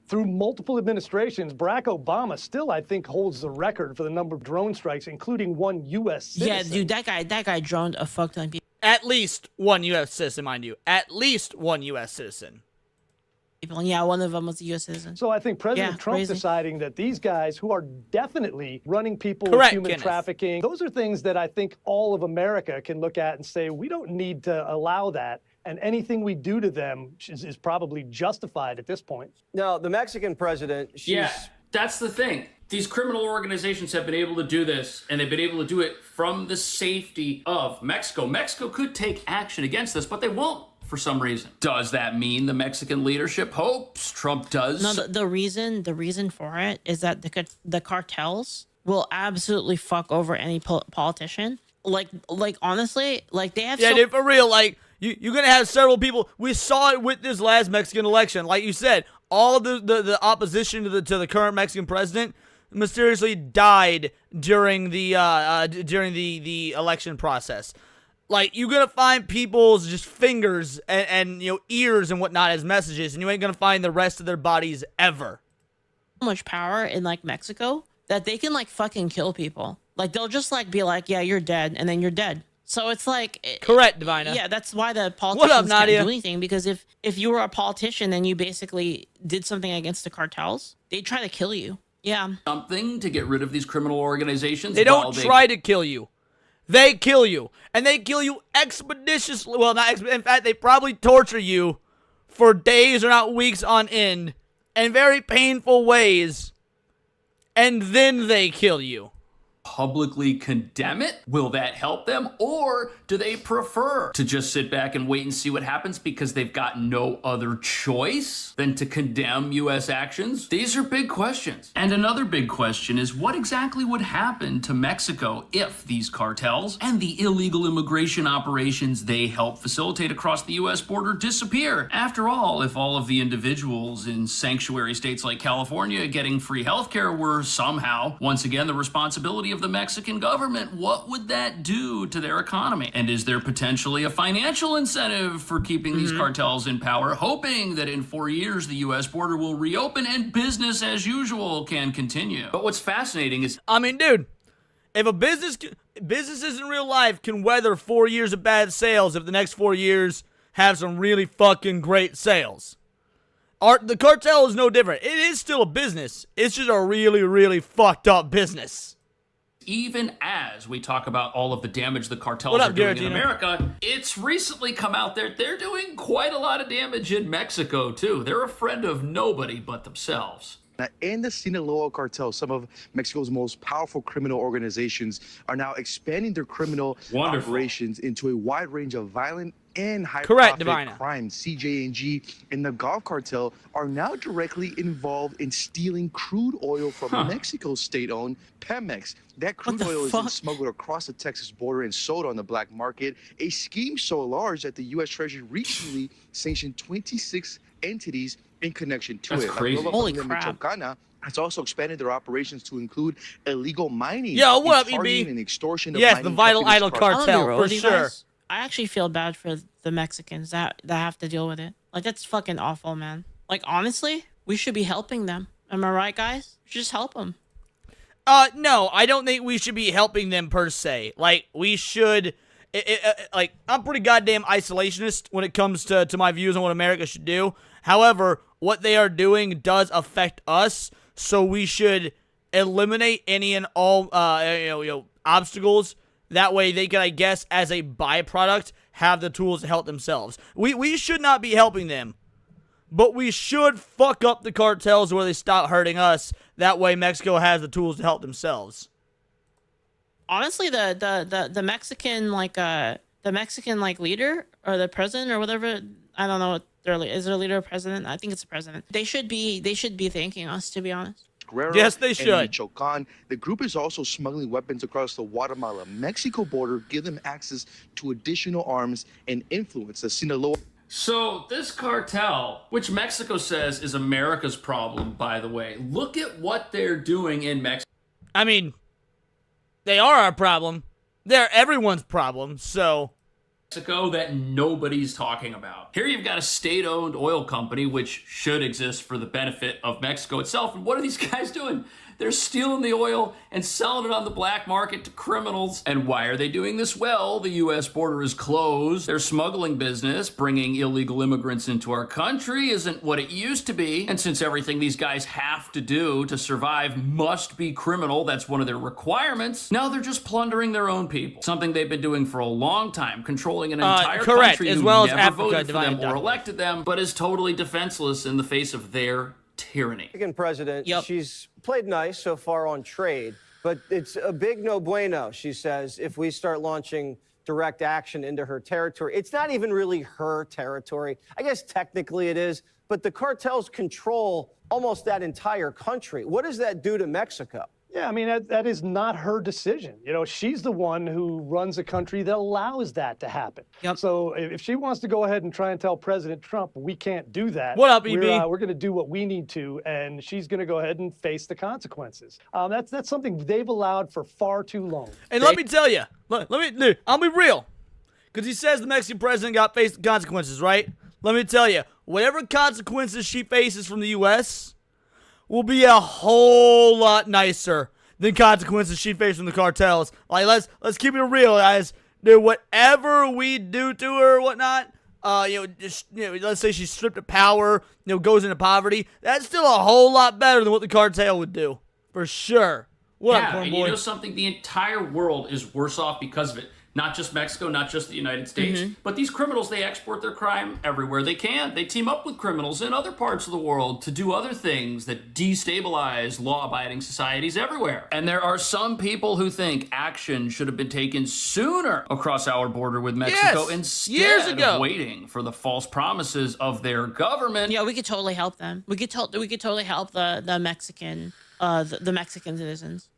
through multiple administrations, Barack Obama still, I think, holds the record for the number of drone strikes, including one U.S. citizen. Yeah, dude, that guy droned a fuck ton of people. At least one U.S. citizen, mind you. At least one U.S. citizen. Yeah, one of them was a U.S. citizen. So I think President Trump deciding that these guys who are definitely running people Correct, human Kenneth. trafficking, those are things that I think all of America can look at and say, we don't need to allow that. And anything we do to them is probably justified at this point. No, the Mexican president, That's the thing. These criminal organizations have been able to do this, and they've been able to do it from the safety of Mexico. Mexico could take action against this, but they won't for some reason. Does that mean the Mexican leadership hopes Trump does? No, the reason for it is that the cartels will absolutely fuck over any politician. Like honestly, like they have. Yeah, dude, for real, like. You're going to have several people. We saw it with this last Mexican election. Like you said, all the opposition to the current Mexican president mysteriously died during the election process. Like, you're going to find people's just fingers and you know, ears and whatnot as messages, and you ain't going to find the rest of their bodies ever. So much power in, like, Mexico that they can, like, fucking kill people. Like, they'll just, like, be like, yeah, you're dead, and then you're dead. So it's like... Correct, Divina. Yeah, that's why the politicians What up, Nadia? can't do anything, because if you were a politician and you basically did something against the cartels, they'd try to kill you. Yeah. Something to get rid of these criminal organizations? They don't try to kill you. They kill you. And they kill you expeditiously. Well, in fact, they probably torture you for days or not weeks on end in very painful ways. And then they kill you. Publicly condemn it? Will that help them? Or do they prefer to just sit back and wait and see what happens because they've got no other choice than to condemn U.S. actions? These are big questions. And another big question is what exactly would happen to Mexico if these cartels and the illegal immigration operations they help facilitate across the U.S. border disappear? After all, if all of the individuals in sanctuary states like California getting free healthcare were somehow, once again, the responsibility of the Mexican government, what would that do to their economy? And is there potentially a financial incentive for keeping these cartels in power, hoping that in 4 years the U.S. border will reopen and business as usual can continue? But what's fascinating is... I mean, dude, if a businesses in real life can weather 4 years of bad sales, if the next 4 years have some really fucking great sales. The cartel is no different. It is still a business. It's just a really, really fucked up business. Even as we talk about all of the damage the cartels are doing in America, it's recently come out there they're doing quite a lot of damage in Mexico, too. They're a friend of nobody but themselves. Now, in the Sinaloa cartel, some of Mexico's most powerful criminal organizations are now expanding their criminal operations into a wide range of violent and Correct, high-profit Divina. crime, CJ&G, and the Gulf Cartel are now directly involved in stealing crude oil from Mexico's state-owned Pemex. That crude oil is then smuggled across the Texas border and sold on the black market, a scheme so large that the U.S. Treasury recently sanctioned 26 entities in connection to That's it. crazy. Holy crap. Michoacana has also expanded their operations to include illegal mining, Yo, what up, targeting EB? and extortion of Yes, the mining Vital companies Idol across- I'm gonna be Cartel, real for with you sure. guys. I actually feel bad for the Mexicans that have to deal with it. Like, that's fucking awful, man. Like, honestly, we should be helping them. Am I right, guys? We should just help them. No, I don't think we should be helping them per se. Like, we should, like, I'm pretty goddamn isolationist when it comes to my views on what America should do. However, what they are doing does affect us, so we should eliminate any and all, obstacles. That way they can, I guess, as a byproduct, have the tools to help themselves. We should not be helping them, but we should fuck up the cartels where they stop hurting us. That way Mexico has the tools to help themselves. Honestly, the Mexican leader or the president or whatever, I don't know what is there a leader or president? I think it's a president. They should be thanking us, to be honest. Guerrero Yes, they and should. Michoacan. The group is also smuggling weapons across the Guatemala-Mexico border, give them access to additional arms and influence. The Sinaloa. So this cartel, which Mexico says is America's problem, by the way, look at what they're doing in Mexico. I mean, they are our problem. They're everyone's problem, so... That nobody's talking about. Here you've got a state-owned oil company which should exist for the benefit of Mexico itself. And what are these guys doing? They're stealing the oil and selling it on the black market to criminals. And why are they doing this? Well, the U.S. border is closed. Their smuggling business, bringing illegal immigrants into our country, isn't what it used to be. And since everything these guys have to do to survive must be criminal, that's one of their requirements, now they're just plundering their own people. Something they've been doing for a long time, controlling an entire country as who well as never Africa, voted for them Divine or elected them, but is totally defenseless in the face of their tyranny. Mexican president, she's played nice so far on trade, but it's a big no bueno, she says, if we start launching direct action into her territory. It's not even really her territory. I guess technically it is, but the cartels control almost that entire country. What does that do to Mexico? Yeah, I mean, that is not her decision. You know, she's the one who runs a country that allows that to happen. Yep. So if she wants to go ahead and try and tell President Trump, we can't do that. What up, EB? We're going to do what we need to, and she's going to go ahead and face the consequences. That's something they've allowed for far too long. And let me tell you, I'll be real. Because he says the Mexican president got faced the consequences, right? Let me tell you, whatever consequences she faces from the U.S., will be a whole lot nicer than consequences she faced from the cartels. Like, let's keep it real, guys. Dude, whatever we do to her or whatnot, let's say she's stripped of power, goes into poverty, that's still a whole lot better than what the cartel would do. For sure. What up, and boy? you know something? The entire world is worse off because of it. Not just Mexico, not just the United States, but these criminals, they export their crime everywhere they can. They team up with criminals in other parts of the world to do other things that destabilize law-abiding societies everywhere. And there are some people who think action should have been taken sooner across our border with Mexico instead of waiting for the false promises of their government. Yeah, we could totally help them. We could totally help the Mexican citizens.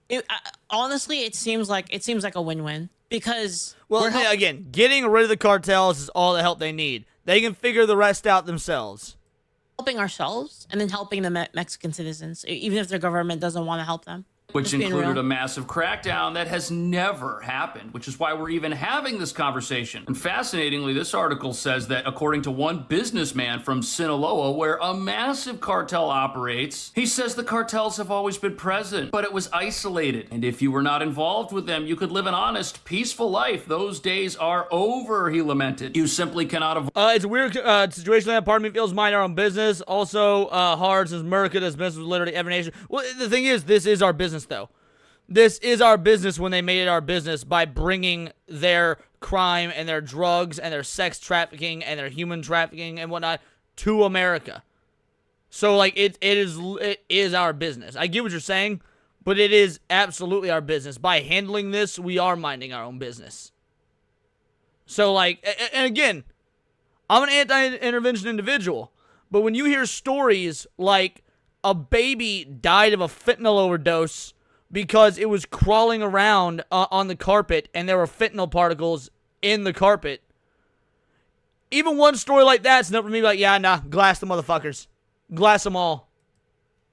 Honestly, it seems like a win-win. Because again, getting rid of the cartels is all the help they need. They can figure the rest out themselves. Helping ourselves and then helping the Mexican citizens, even if their government doesn't want to help them. Which included a massive crackdown that has never happened, which is why we're even having this conversation. And fascinatingly, this article says that according to one businessman from Sinaloa, where a massive cartel operates, he says the cartels have always been present, but it was isolated. And if you were not involved with them, you could live an honest, peaceful life. Those days are over, he lamented. You simply cannot avoid. It's a weird situation that part of me feels mind our own business. Also, hard since America does business with literally every nation. Well, the thing is, this is our business. Though this is our business when they made it our business by bringing their crime and their drugs and their sex trafficking and their human trafficking and whatnot to America. So like it is our business. I get what you're saying, but it is absolutely our business. By handling this, we are minding our own business. So like, and again, I'm an anti-intervention individual. But when you hear stories like a baby died of a fentanyl overdose because it was crawling around on the carpet and there were fentanyl particles in the carpet, even one story like that's enough for me to be like, yeah, nah, glass the motherfuckers. Glass them all.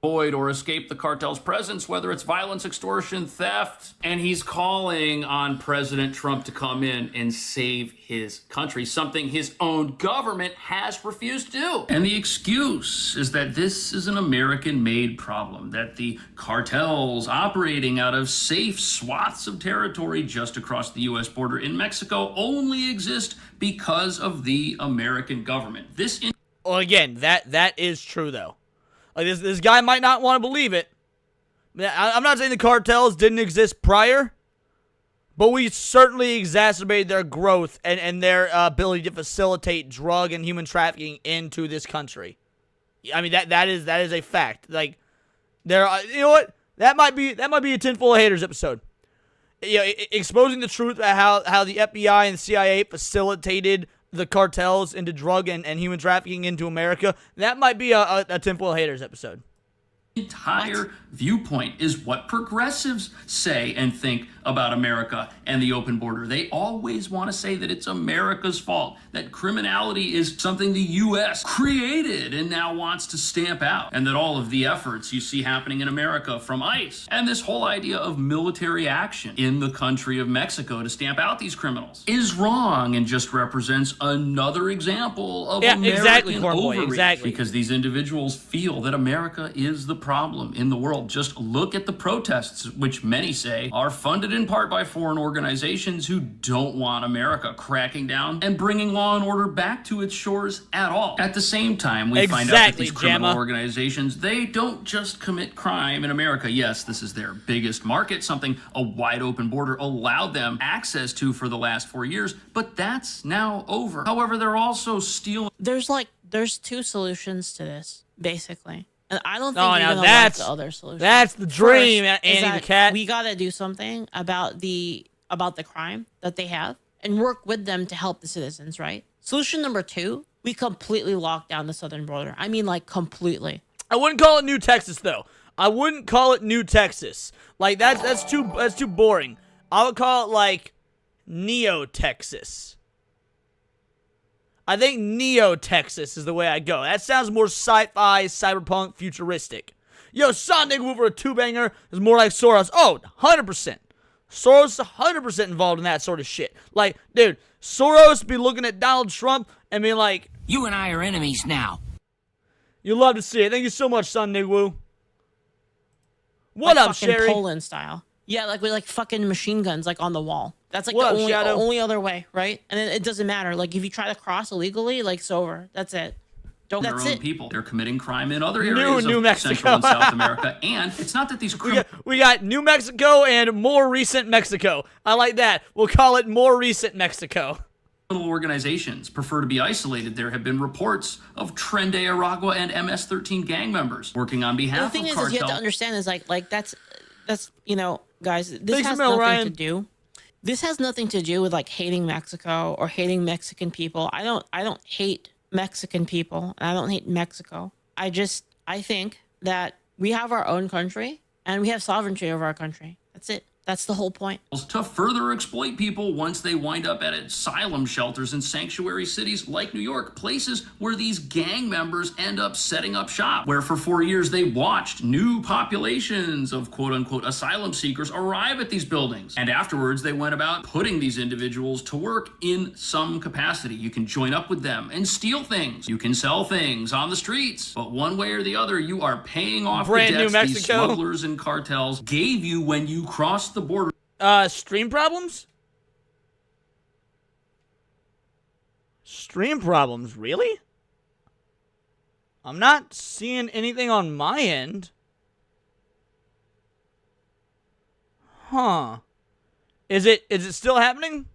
Avoid or escape the cartel's presence, whether it's violence, extortion, theft, and he's calling on President Trump to come in and save his country, something his own government has refused to do. And the excuse is that this is an American-made problem, that the cartels operating out of safe swaths of territory just across the U.S. border in Mexico only exist because of the American government. Well, again, that is true, though. Like, this guy might not want to believe it. I'm not saying the cartels didn't exist prior, but we certainly exacerbated their growth and their ability to facilitate drug and human trafficking into this country. I mean, that is a fact. Like, you know what? That might be a tinfoil of haters episode. You know, exposing the truth about how the FBI and the CIA facilitated the cartels into drug and human trafficking into America. That might be a tinfoil haters episode. Entire viewpoint is what progressives say and think about America and the open border. They always want to say that it's America's fault, that criminality is something the U.S. created and now wants to stamp out, and that all of the efforts you see happening in America from ICE and this whole idea of military action in the country of Mexico to stamp out these criminals is wrong and just represents another example of American overreach, because these individuals feel that America is the problem in the world. Just look at the protests, which many say are funded in part by foreign organizations who don't want America cracking down and bringing law and order back to its shores at all. At the same time, we find out that these criminal organizations, they don't just commit crime in America. Yes, this is their biggest market, something a wide open border allowed them access to for the last 4 years, but that's now over. However, they're also stealing. There's two solutions to this, basically. And I don't think you're gonna like the other solution. That's the dream, Annie the cat. We gotta do something about the crime that they have and work with them to help the citizens, right? Solution number 2, we completely lock down the southern border. I mean, like, completely. I wouldn't call it New Texas, though. I wouldn't call it New Texas. Like, that's too boring. I would call it like Neo-Texas. I think Neo-Texas is the way I go. That sounds more sci-fi, cyberpunk, futuristic. Yo, Sonic Woofer, a two-banger, is more like Soros. Oh, 100%. Soros is 100% involved in that sort of shit. Like, dude, Soros be looking at Donald Trump and being like, you and I are enemies now. You love to see it. Thank you so much, Son Nigwu. What like up, Sherry? Poland style. Yeah, like with like fucking machine guns like on the wall. That's like the only other way, right? And then it doesn't matter. Like if you try to cross illegally, like it's over. That's it. That's it. People, they're committing crime in other areas of Mexico. Central and South America, and it's not that these we got New Mexico and more recent Mexico. I like that. We'll call it more recent Mexico. Organizations prefer to be isolated. There have been reports of Tren de Aragua and MS-13 gang members working on behalf of cartel. The thing is you have to understand is like that's you know, guys, this has nothing to do. This has nothing to do with like hating Mexico or hating Mexican people. I don't hate Mexican people. And I don't hate Mexico. I think that we have our own country and we have sovereignty over our country. That's it. That's the whole point. To further exploit people once they wind up at asylum shelters in sanctuary cities like New York, places where these gang members end up setting up shop, where for 4 years they watched new populations of quote-unquote asylum seekers arrive at these buildings. And afterwards, they went about putting these individuals to work in some capacity. You can join up with them and steal things. You can sell things on the streets. But one way or the other, you are paying off the debts these smugglers and cartels gave you when you crossed the border. Stream problems? Stream problems, really? I'm not seeing anything on my end. Huh. Is it still happening?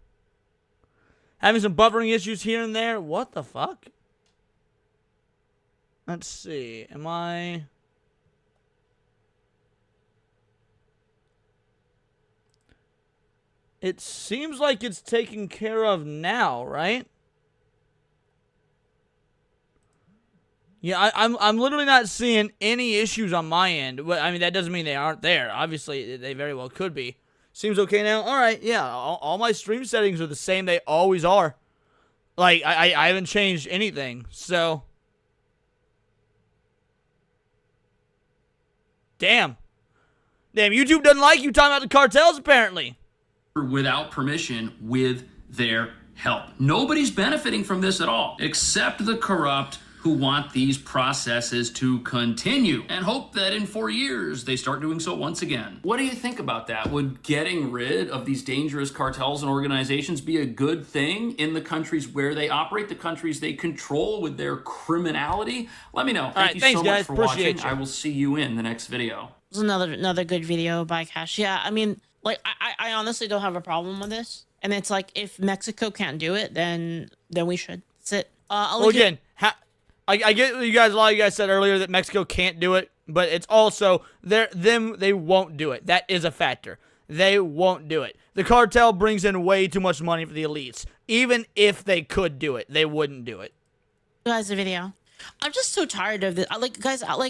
Having some buffering issues here and there? What the fuck? Let's see. Am I... It seems like it's taken care of now, right? Yeah, I'm literally not seeing any issues on my end. But I mean, that doesn't mean they aren't there. Obviously, they very well could be. Seems okay now. All right, yeah. All my stream settings are the same. They always are. Like I haven't changed anything. So, damn, YouTube doesn't like you talking about the cartels apparently. Without permission, with their help. Nobody's benefiting from this at all, except the corrupt who want these processes to continue and hope that in 4 years they start doing so once again. What do you think about that? Would getting rid of these dangerous cartels and organizations be a good thing in the countries where they operate, the countries they control with their criminality? Let me know. Thank you so much for watching. I will see you in the next video. It was another good video by Cash. Yeah, I mean, like, I honestly don't have a problem with this. And it's like, if Mexico can't do it, then we should. That's it. Well, again, I get you guys. A lot of you guys said earlier that Mexico can't do it, but it's also they won't do it. That is a factor. They won't do it. The cartel brings in way too much money for the elites. Even if they could do it, they wouldn't do it. Guys, the video. I'm just so tired of this. Guys, am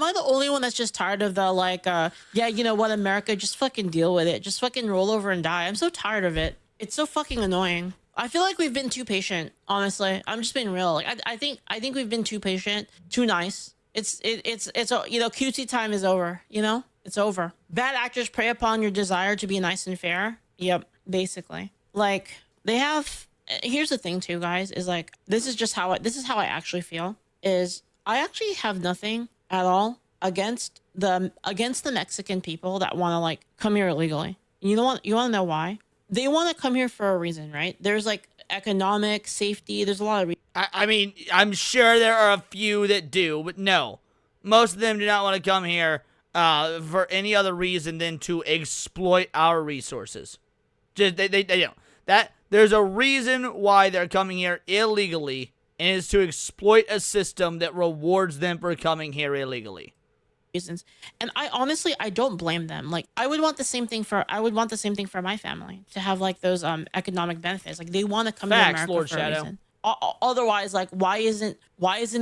I the only one that's just tired of the yeah, you know what, America, just fucking deal with it. Just fucking roll over and die. I'm so tired of it. It's so fucking annoying. I feel like we've been too patient, honestly. I'm just being real. Like I think we've been too patient, too nice. It's you know, cutesy time is over, you know? It's over. Bad actors prey upon your desire to be nice and fair. Yep, basically. Like, they have, here's the thing too, guys, is like, this is how I actually feel, is I actually have nothing at all against the Mexican people that want to like come here illegally. You want to know why? They want to come here for a reason, right? There's like economic, safety. There's a lot of I mean, I'm sure there are a few that do, but no. Most of them do not want to come here for any other reason than to exploit our resources. Just they don't. That there's a reason why they're coming here illegally, and it's to exploit a system that rewards them for coming here illegally. Reasons. And I honestly, I don't blame them. Like, I would want the same thing for my family, to have like those economic benefits. Like, they want to come to America Lord for Shadow. a reason. Otherwise, like, why isn't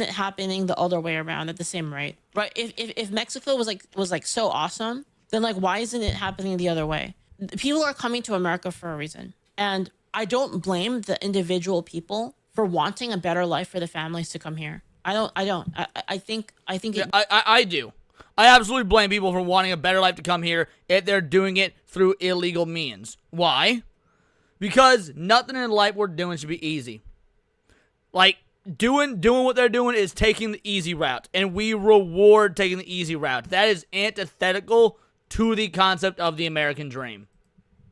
it happening the other way around at the same rate? Right? If Mexico was like so awesome, then like, why isn't it happening the other way? People are coming to America for a reason. And I don't blame the individual people for wanting a better life for the families to come here. I don't. I think I do. I absolutely blame people for wanting a better life to come here if they're doing it through illegal means. Why? Because nothing in life we're doing should be easy. Like, doing what they're doing is taking the easy route, and we reward taking the easy route. That is antithetical to the concept of the American dream.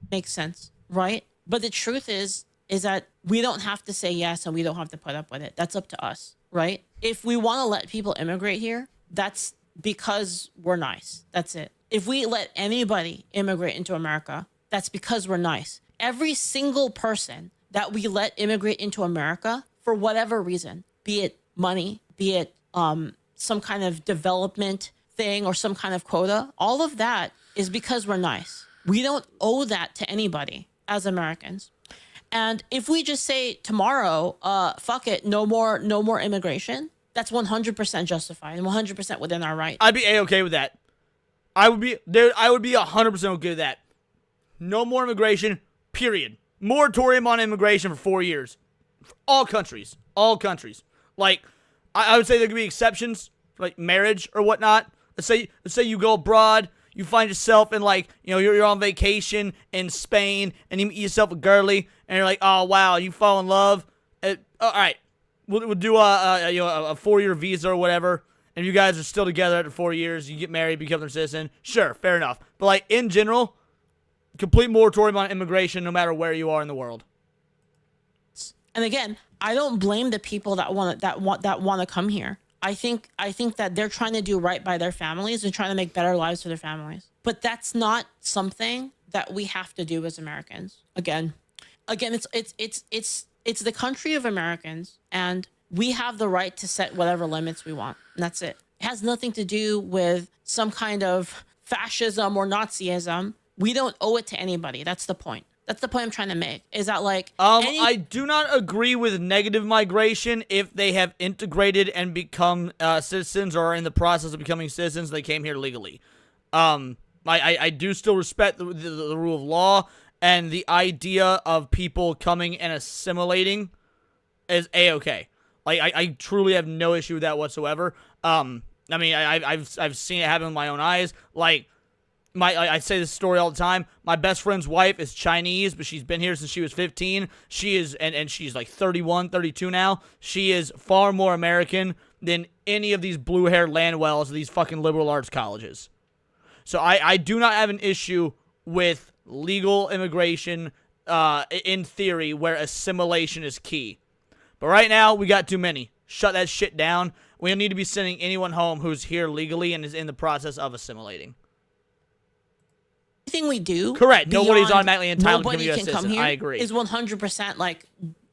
Makes sense, right? But the truth is that we don't have to say yes, and we don't have to put up with it. That's up to us, right? If we want to let people immigrate here, that's because we're nice. That's it. If we let anybody immigrate into America, that's because we're nice. Every single person that we let immigrate into America, for whatever reason, be it money, be it some kind of development thing or some kind of quota, all of that is because we're nice. We don't owe that to anybody as Americans. And if we just say tomorrow, fuck it, no more immigration, that's 100% justified and 100% within our right. I'd be A-okay with that. I would be 100% okay with that. No more immigration, period. Moratorium on immigration for 4 years. For all countries. All countries. Like, I would say there could be exceptions, like marriage or whatnot. Let's say you go abroad, you find yourself in, like, you know, you're on vacation in Spain, and you meet yourself a girly, and you're like, oh, wow, you fall in love. All right. We'll do a 4-year visa or whatever, and if you guys are still together after 4 years, you get married, become a citizen. Sure, fair enough. But like, in general, complete moratorium on immigration, no matter where you are in the world. And again, I don't blame the people that want to come here. I think that they're trying to do right by their families and trying to make better lives for their families. But that's not something that we have to do as Americans. Again, it's the country of Americans, and we have the right to set whatever limits we want. And that's it. It has nothing to do with some kind of fascism or Nazism. We don't owe it to anybody. That's the point. That's the point I'm trying to make. Is that like I do not agree with negative migration if they have integrated and become citizens or are in the process of becoming citizens. They came here legally. I do still respect the rule of law and the idea of people coming and assimilating is a-okay. Like I truly have no issue with that whatsoever. I mean I've seen it happen with my own eyes. Like. I say this story all the time. My best friend's wife is Chinese, but she's been here since she was 15. She is, and she's like 31, 32 now. She is far more American than any of these blue-haired Landwells of these fucking liberal arts colleges. So I do not have an issue with legal immigration in theory where assimilation is key. But right now, we got too many. Shut that shit down. We don't need to be sending anyone home who's here legally and is in the process of assimilating. Everything we do, correct. Nobody's automatically entitled to become a US citizen. citizen. I agree. Is 100% like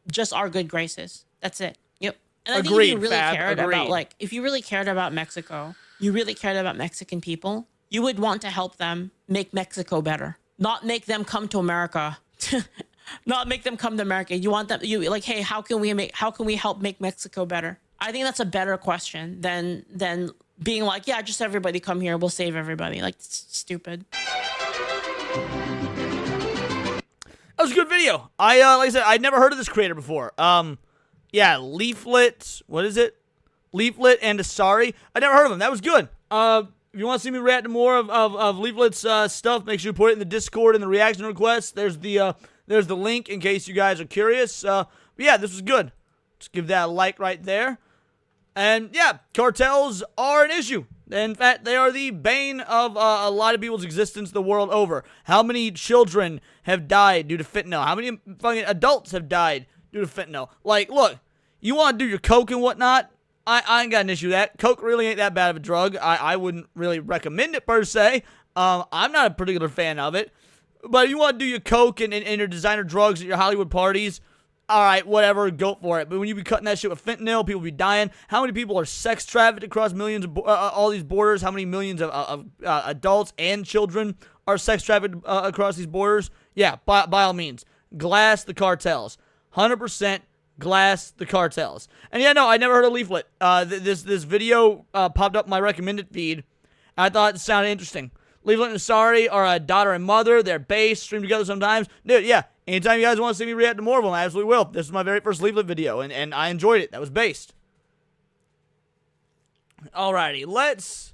just our good graces. That's it. Yep. And I Agreed, think if you really Fab, cared agreed. about if you really cared about Mexico, you really cared about Mexican people, you would want to help them make Mexico better, not make them come to America. Not make them come to America. You want them. You like, hey, how can we help make Mexico better? I think that's a better question than being like, yeah, just everybody come here. We'll save everybody. Like, it's stupid. That was a good video. Like I said, I'd never heard of this creator before. Yeah, Leaflet. What is it? Leaflet and Asari. I never heard of him. That was good. If you want to see me react to more of Leaflet's stuff, make sure you put it in the Discord in the reaction requests. There's the link in case you guys are curious. But yeah, this was good. Just give that a like right there. And yeah, cartels are an issue. In fact, they are the bane of a lot of people's existence the world over. How many children have died due to fentanyl? How many fucking adults have died due to fentanyl? Like, look, you want to do your coke and whatnot? I ain't got an issue with that. Coke really ain't that bad of a drug. I wouldn't really recommend it per se. I'm not a particular fan of it. But if you want to do your coke and your designer drugs at your Hollywood parties, all right, whatever, go for it. But when you be cutting that shit with fentanyl, people be dying. How many people are sex trafficked across millions of all these borders? How many millions of adults and children are sex trafficked across these borders? Yeah, by all means, glass the cartels. 100% glass the cartels. And yeah, no, I never heard of Leaflet. This video popped up in my recommended feed. I thought it sounded interesting. Leaflet and Asari are a daughter and mother. They're based, stream together sometimes. Dude, yeah. Anytime you guys want to see me react to more of them, I absolutely will. This is my very first Leaflet video, and I enjoyed it. That was based. Alrighty, let's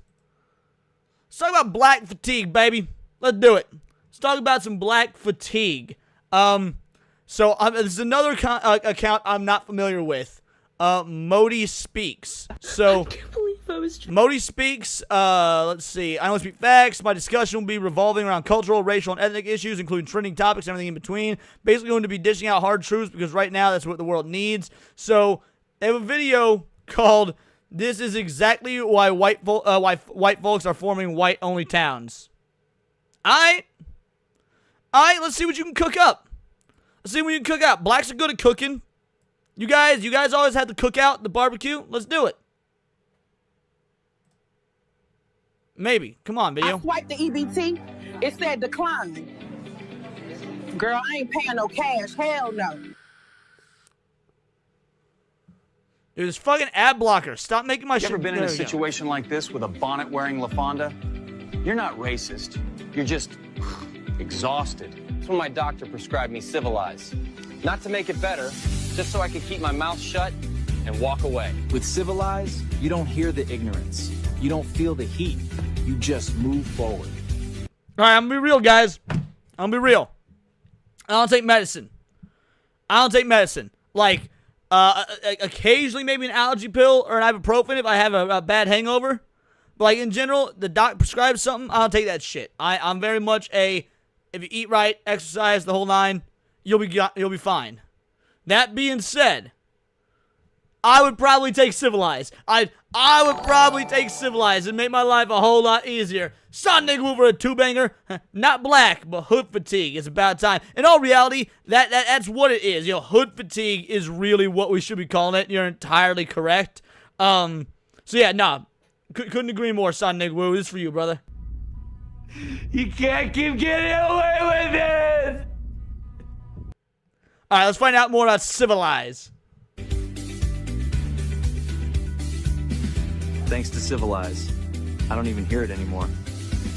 talk about black fatigue, baby. Let's do it. Let's talk about some black fatigue. So this is another account I'm not familiar with. Modi Speaks. So Modi Speaks, let's see. I only speak facts. My discussion will be revolving around cultural, racial, and ethnic issues, including trending topics and everything in between. Basically going to be dishing out hard truths because right now that's what the world needs. So they have a video called "This is exactly why white folks are forming white-only towns." Alright, let's see what you can cook up. Let's see what you can cook out. Blacks are good at cooking. You guys always have the cookout, the barbecue. Let's do it. Maybe. Come on, video. I swiped the EBT. It said decline. Girl, I ain't paying no cash. Hell no. Dude, this fucking ad blocker. Stop making my shit. You ever been in a situation like this with a bonnet-wearing LaFonda? You're not racist. You're just exhausted. That's when my doctor prescribed me Civilize. Not to make it better, just so I could keep my mouth shut and walk away. With Civilize, you don't hear the ignorance. You don't feel the heat. You just move forward. All right, I'm gonna be real, guys. I'm gonna be real. I don't take medicine. Like, occasionally maybe an allergy pill or an ibuprofen if I have a bad hangover. But like in general, the doc prescribes something, I don't take that shit. I'm very much if you eat right, exercise, the whole nine, you'll be fine. That being said, I would probably take Civilize. I would probably take Civilize and make my life a whole lot easier. Son nigga over a two-banger. Not black, but hood fatigue. It's about time. In all reality, that's what it is. Hood fatigue is really what we should be calling it. You're entirely correct. So yeah, nah. Couldn't agree more, son nigga. This is for you, brother. You can't keep getting away with it! All right, let's find out more about Civilize. Thanks to Civilize, I don't even hear it anymore.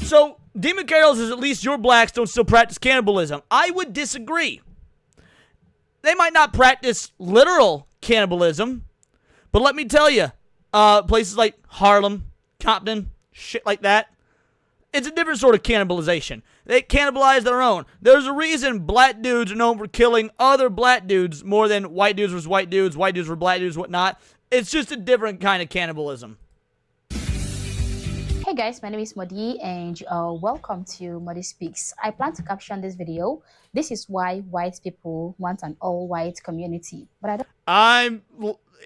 So, Demon Cartels is at least your blacks don't still practice cannibalism. I would disagree. They might not practice literal cannibalism, but let me tell you, places like Harlem, Compton, shit like that, it's a different sort of cannibalization. They cannibalize their own. There's a reason black dudes are known for killing other black dudes more than white dudes versus white dudes for black dudes, whatnot. It's just a different kind of cannibalism. Hey guys, my name is Modi and welcome to Modi Speaks. I plan to caption this video. This is why white people want an all-white community. But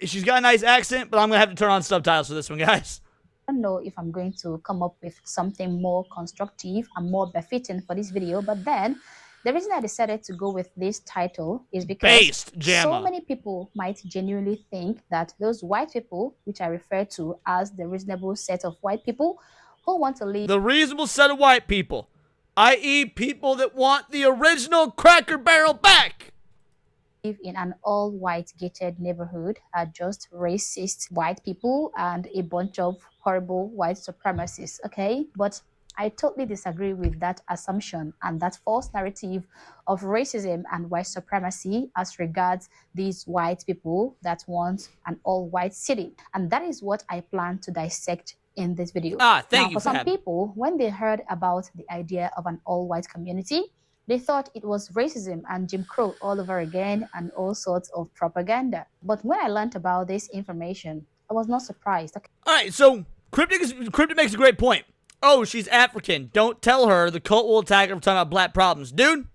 she's got a nice accent, but I'm going to have to turn on subtitles for this one, guys. I don't know if I'm going to come up with something more constructive and more befitting for this video, but then the reason I decided to go with this title is because so many people might genuinely think that those white people, which I refer to as the reasonable set of white people who want to live... The reasonable set of white people, i.e. people that want the original Cracker Barrel back, live in an all-white gated neighborhood are just racist white people and a bunch of horrible white supremacists, okay? But I totally disagree with that assumption and that false narrative of racism and white supremacy as regards these white people that want an all-white city. And that is what I plan to dissect in this video. Thank you for some people, when they heard about the idea of an all-white community, they thought it was racism and Jim Crow all over again and all sorts of propaganda. But when I learned about this information, I was not surprised. Okay. All right, so Cryptic makes a great point. Oh, she's African. Don't tell her. The cult will attack her for talking about black problems. Dude,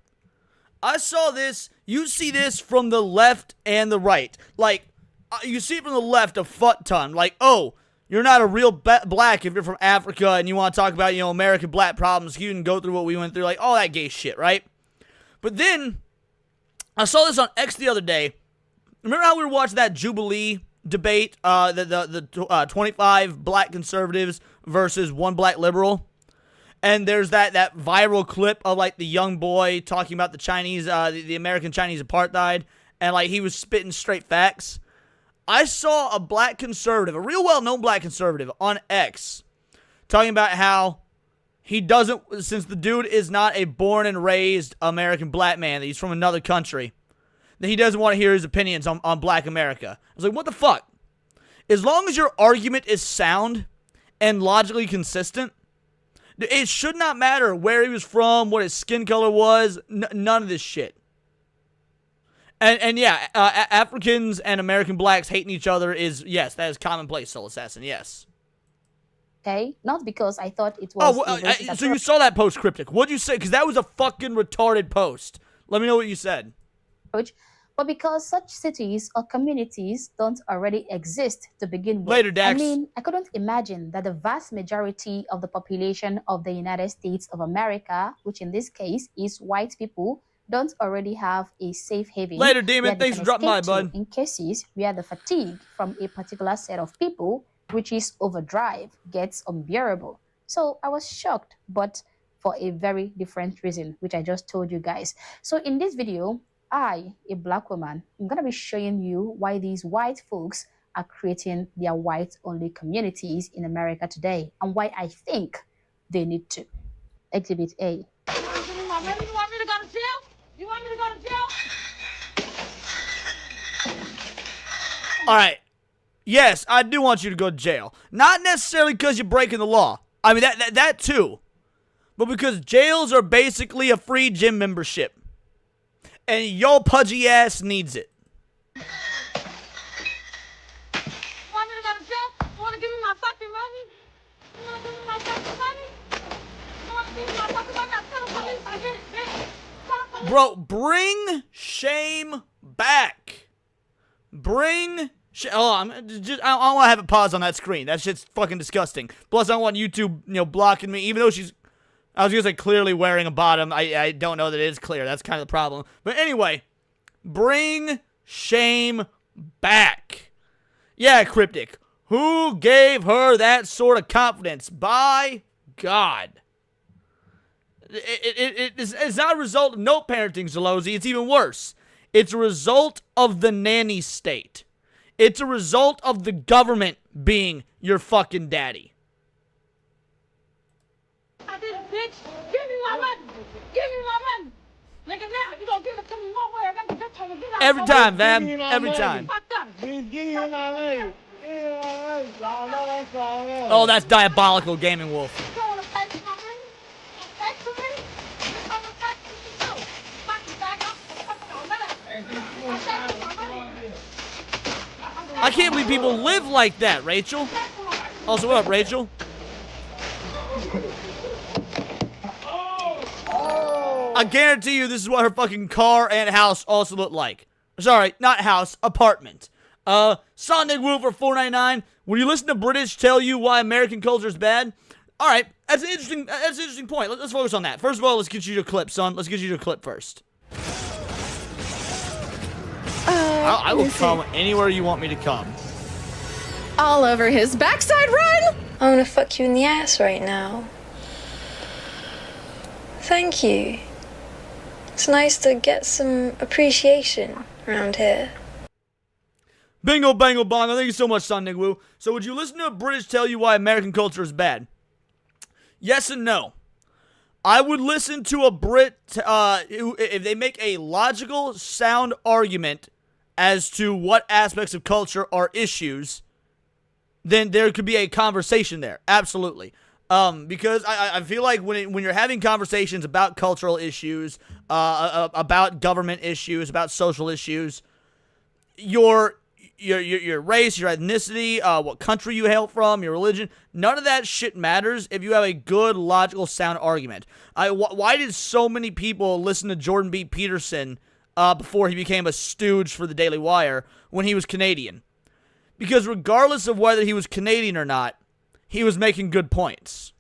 I saw this. You see this from the left and the right. Like, you see it from the left a fuck ton. Like, oh, you're not a real black if you're from Africa and you want to talk about, American black problems. You can go through what we went through. Like, all that gay shit, right? But then, I saw this on X the other day. Remember how we were watching that Jubilee debate, the 25 black conservatives versus one black liberal, and there's that viral clip of like the young boy talking about the Chinese, the American Chinese apartheid, and like he was spitting straight facts. I saw a black conservative, a real well-known black conservative on X, talking about how he doesn't, since the dude is not a born and raised American black man, that he's from another country, that he doesn't want to hear his opinions on black America. I was like, what the fuck? As long as your argument is sound and logically consistent, it should not matter where he was from, what his skin color was, none of this shit. And yeah, Africans and American blacks hating each other is, yes, that is commonplace, Soul Assassin, yes. Okay, not because I thought it was... So you saw that post, Cryptic. What'd you say? Because that was a fucking retarded post. Let me know what you said. But because such cities or communities don't already exist to begin with. Later, Dax. I mean, I couldn't imagine that the vast majority of the population of the United States of America, which in this case is white people, don't already have a safe haven. Later, Demon. Thanks for dropping by, bud. In cases where the fatigue from a particular set of people, which is overdrive, gets unbearable. So I was shocked, but for a very different reason, which I just told you guys. So in this video, I, a black woman, I'm going to be showing you why these white folks are creating their white-only communities in America today and why I think they need to. Exhibit A. You want me to go to jail? You want me to go to jail? All right. Yes, I do want you to go to jail. Not necessarily because you're breaking the law. I mean, that too. But because jails are basically a free gym membership. And your pudgy ass needs it. You want me to go to jail? You want to give me my fucking money? You want to give me my fucking money? You want to give me my fucking money? I'll tell the police I get it. Bro, bring shame back. Bring shame. Oh, I don't want to have a pause on that screen. That shit's fucking disgusting. Plus, I don't want YouTube, blocking me, even though she's... I was going to say clearly wearing a bottom. I don't know that it is clear. That's kind of the problem. But anyway, bring shame back. Yeah, Cryptic. Who gave her that sort of confidence? By God. It's not a result of no parenting, Zalozy. It's even worse. It's a result of the nanny state. It's a result of the government being your fucking daddy. I did it, bitch. Give me my money. Give me my money. Nigga, now you gonna give it to me one way. I got to get to get out. Every time, fam. Every time. Oh, that's diabolical, Gaming Wolf. I can't believe people live like that, Rachel. Also, what up, Rachel? I guarantee you this is what her fucking car and house also look like. Sorry, not house, apartment. Sonic Woo for $4.99. Will you listen to British tell you why American culture is bad? Alright, that's an interesting point. Let's focus on that. First of all, let's get you to a clip, son. Let's get you to a clip first. I will come anywhere you want me to come. All over his backside, run! I want to fuck you in the ass right now. Thank you. It's nice to get some appreciation around here. Bingo, bango, bongo. Thank you so much, Son Nigwoo. So would you listen to a British tell you why American culture is bad? Yes and no. I would listen to a Brit who, if they make a logical, sound argument as to what aspects of culture are issues, then there could be a conversation there. Absolutely. Because I feel like when you're having conversations about cultural issues, about government issues, about social issues, your race, your ethnicity, what country you hail from, your religion, none of that shit matters if you have a good, logical, sound argument. Why did so many people listen to Jordan B. Peterson before he became a stooge for the Daily Wire when he was Canadian? Because regardless of whether he was Canadian or not, he was making good points.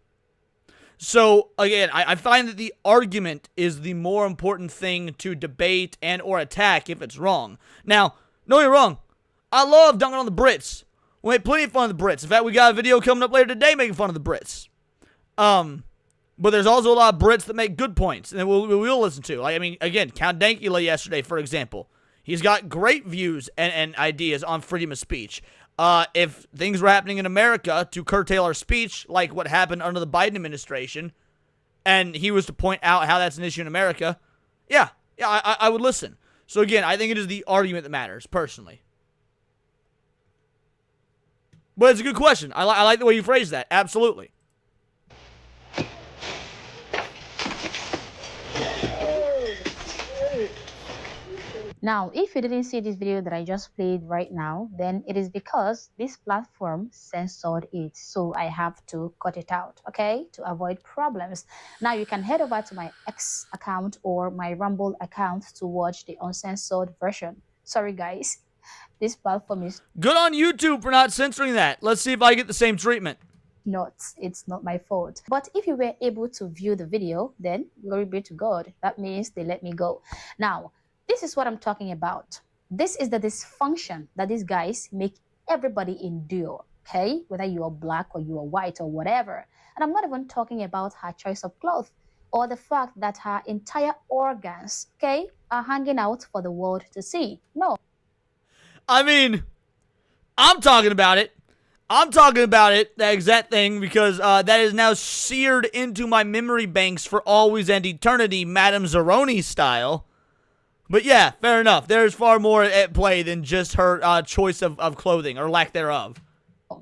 So, again, I find that the argument is the more important thing to debate and or attack if it's wrong. Now, don't get me wrong. I love dunking on the Brits. We make plenty of fun of the Brits. In fact, we got a video coming up later today making fun of the Brits. But there's also a lot of Brits that make good points, and we'll listen to. Like, I mean, again, Count Dankula yesterday, for example. He's got great views and ideas on freedom of speech. If things were happening in America to curtail our speech, like what happened under the Biden administration, and he was to point out how that's an issue in America, yeah, I would listen. So again, I think it is the argument that matters, personally. But it's a good question. I like the way you phrase that. Absolutely. Now, if you didn't see this video that I just played right now, then it is because this platform censored it. So I have to cut it out, okay, to avoid problems. Now, you can head over to my X account or my Rumble account to watch the uncensored version. Sorry, guys. This platform is... Good on YouTube for not censoring that. Let's see if I get the same treatment. It's not my fault. But if you were able to view the video, then glory be to God. That means they let me go. Now, this is what I'm talking about. This is the dysfunction that these guys make everybody endure, okay? Whether you are black or you are white or whatever. And I'm not even talking about her choice of clothes or the fact that her entire organs, okay, are hanging out for the world to see. No. I mean, I'm talking about it. I'm talking about it, that exact thing, because that is now seared into my memory banks for always and eternity, Madame Zeroni style. But yeah, fair enough. There's far more at play than just her choice of clothing, or lack thereof.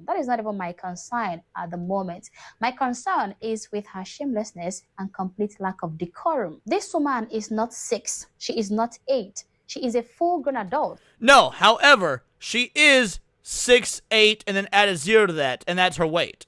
That is not even my concern at the moment. My concern is with her shamelessness and complete lack of decorum. This woman is not 6. She is not 8. She is a full-grown adult. No, however, she is 6'8", and then add a 0 to that, and that's her weight.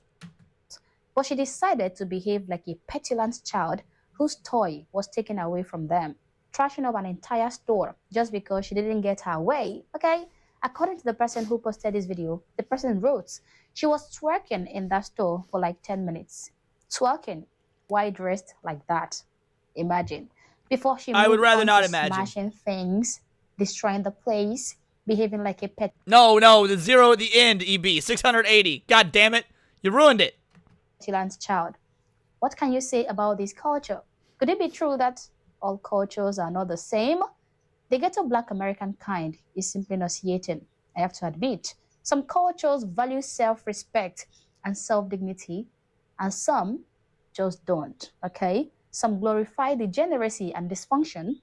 But she decided to behave like a petulant child whose toy was taken away from them, trashing up an entire store just because she didn't get her way, okay? According to the person who posted this video, the person wrote, she was twerking in that store for like 10 minutes. Twerking, while dressed like that. Imagine. Before she I would rather on not to imagine. Smashing things, destroying the place, behaving like a pet. No, the 0 at the end, EB. 680. God damn it. You ruined it. Petulant child. What can you say about this culture? Could it be true that all cultures are not the same? The ghetto black American kind is simply nauseating, I have to admit. Some cultures value self-respect and self-dignity, and some just don't, okay? Some glorify degeneracy and dysfunction,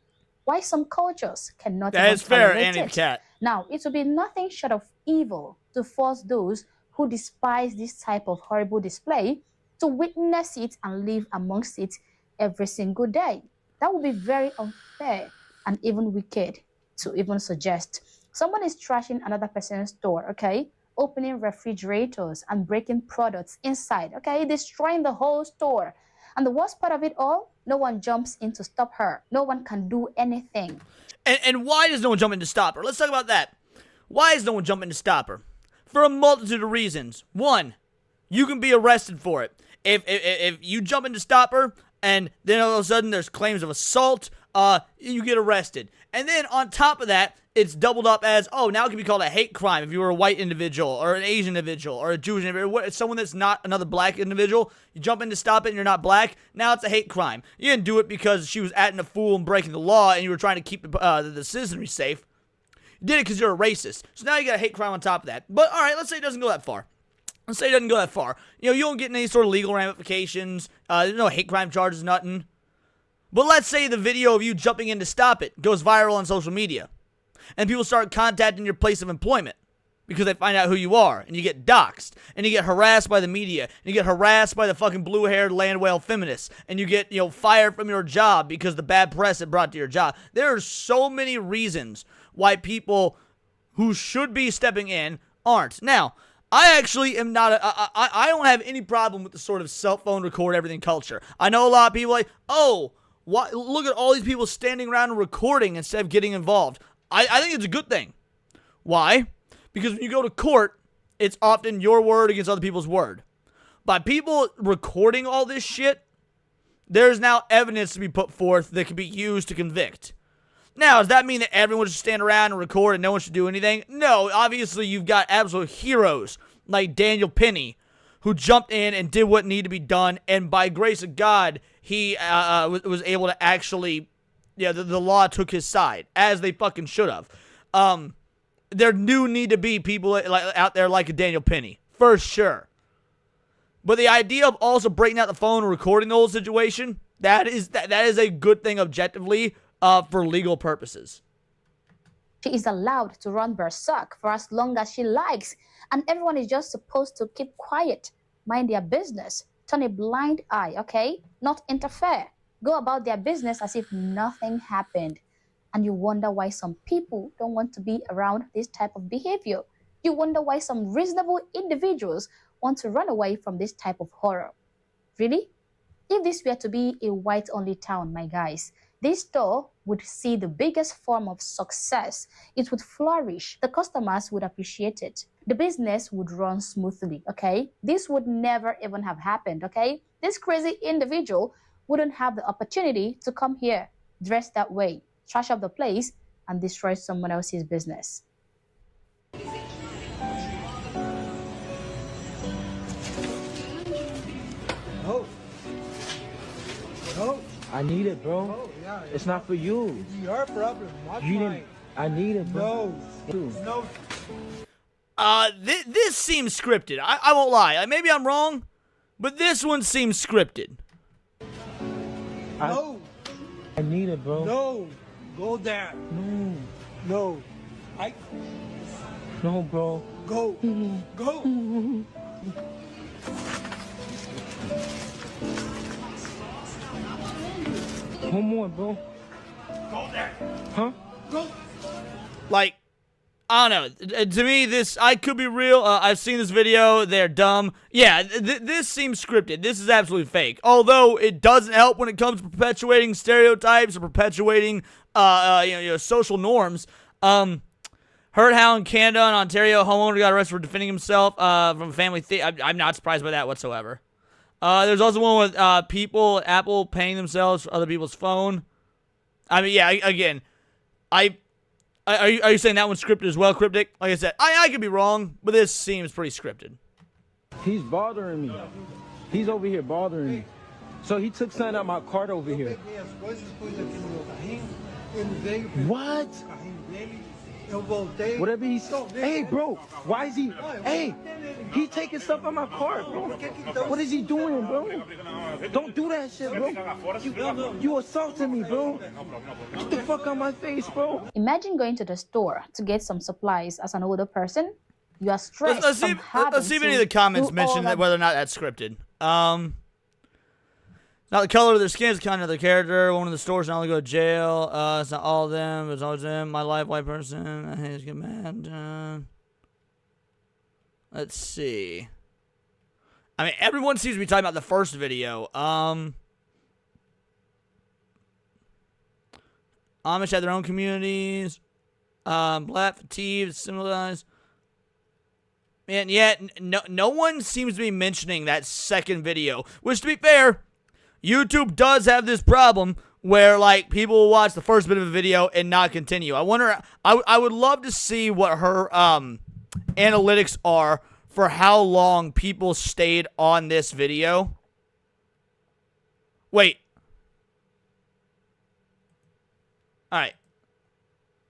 while some cultures cannot That even is fair, tolerate Annie it. Cat. Now, it will be nothing short of evil to force those who despise this type of horrible display to witness it and live amongst it every single day. That would be very unfair and even wicked to even suggest. Someone is trashing another person's store, okay? Opening refrigerators and breaking products inside, okay? Destroying the whole store. And the worst part of it all, no one jumps in to stop her. No one can do anything. And why does no one jump in to stop her? Let's talk about that. Why is no one jumping to stop her? For a multitude of reasons. One, you can be arrested for it. If you jump in to stop her, and then all of a sudden there's claims of assault, you get arrested. And then on top of that, it's doubled up as, oh, now it can be called a hate crime if you were a white individual, or an Asian individual, or a Jewish individual, someone that's not another black individual. You jump in to stop it and you're not black, now it's a hate crime. You didn't do it because she was acting a fool and breaking the law and you were trying to keep the citizenry safe. You did it because you're a racist. So now you got a hate crime on top of that. But alright, let's say it doesn't go that far. Let's say it doesn't go that far. You know, you don't get any sort of legal ramifications. There's no hate crime charges, nothing. But let's say the video of you jumping in to stop it goes viral on social media. And people start contacting your place of employment because they find out who you are. And you get doxxed. And you get harassed by the media. And you get harassed by the fucking blue-haired land whale feminists. And you get, fired from your job because the bad press it brought to your job. There are so many reasons why people who should be stepping in aren't. Now, I actually am not I don't have any problem with the sort of cell phone record everything culture. I know a lot of people look at all these people standing around and recording instead of getting involved. I think it's a good thing. Why? Because when you go to court, it's often your word against other people's word. By people recording all this shit, there's now evidence to be put forth that can be used to convict. Now, does that mean that everyone should stand around and record and no one should do anything? No, obviously you've got absolute heroes like Daniel Penny who jumped in and did what needed to be done, and by grace of God, he was able to actually, the law took his side, as they fucking should have. There do need to be people out there like a Daniel Penny, for sure. But the idea of also breaking out the phone and recording the whole situation, that is a good thing objectively, for legal purposes. She is allowed to run berserk for as long as she likes, and everyone is just supposed to keep quiet, mind their business, turn a blind eye, okay? Not interfere. Go about their business as if nothing happened. And you wonder why some people don't want to be around this type of behavior. You wonder why some reasonable individuals want to run away from this type of horror. Really? If this were to be a white-only town, my guys, this store would see the biggest form of success. It would flourish. The customers would appreciate it. The business would run smoothly, okay? This would never even have happened, okay? This crazy individual wouldn't have the opportunity to come here, dress that way, trash up the place, and destroy someone else's business. No. No. I need it, bro. Oh, yeah, it's not for you. It's your problem, not mine. I need it, bro. No. This seems scripted. I won't lie. Maybe I'm wrong, but this one seems scripted. No. I need it, bro. No. Go there. No. No. No, bro. Go. Go. One more, bro. Go there. Huh? Go. Like, I don't know. To me, I could be real. I've seen this video. They're dumb. Yeah, this seems scripted. This is absolutely fake. Although it doesn't help when it comes to perpetuating stereotypes or perpetuating, social norms. Heard how in Canada and Ontario, a homeowner got arrested for defending himself from a family thief. I'm not surprised by that whatsoever. There's also one with people at Apple paying themselves for other people's phone. I mean, yeah, again, are you saying that one's scripted as well, Cryptic? Like I said, I could be wrong, but this seems pretty scripted. He's bothering me. He's over here bothering me. So he took something out my cart over here. What? Whatever he's. Hey, bro, why is he? Hey, he taking stuff out my car, bro. What is he doing, bro? Don't do that shit, bro. You assaulting me, bro. Get the fuck out my face, bro. Imagine going to the store to get some supplies as an older person. You are stressed. Let's see if any of the comments mention that whether or not that's scripted. Not the color of their skin, it's kind of their character. One of the stores not only go to jail. It's not all of them, it's always them. My life, white person. I hate to get mad. Let's see. I mean, everyone seems to be talking about the first video. Amish have their own communities. Black fatigue, similar. And yet, no one seems to be mentioning that second video. Which, to be fair, YouTube does have this problem where, like, people will watch the first bit of a video and not continue. I wonder, I would love to see what her analytics are for how long people stayed on this video. Wait. Alright.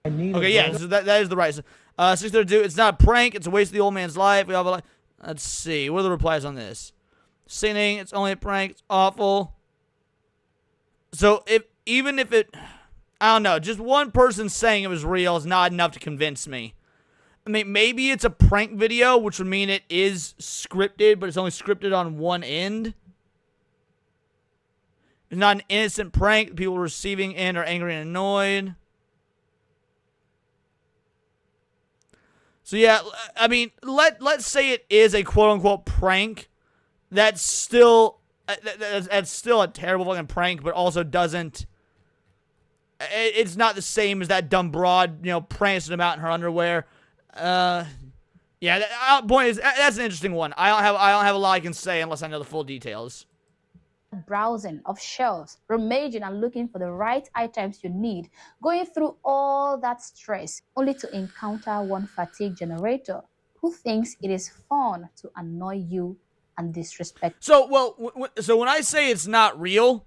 Okay, yeah, so that is the right. 632, it's not a prank, it's a waste of the old man's life. We all like, let's see, what are the replies on this? Sinning, it's only a prank, it's awful. So, even if it, I don't know, just one person saying it was real is not enough to convince me. I mean, maybe it's a prank video, which would mean it is scripted, but it's only scripted on one end. It's not an innocent prank. The people receiving it are angry and annoyed. So, yeah, I mean, let's say it is a quote-unquote prank. That's still a terrible fucking prank, but also doesn't. It's not the same as that dumb broad, you know, prancing about in her underwear. Yeah, point is, that's an interesting one. I don't have a lot I can say unless I know the full details. Browsing of shelves, rummaging and looking for the right items you need, going through all that stress, only to encounter one fatigue generator who thinks it is fun to annoy you and disrespect. So, so when I say it's not real,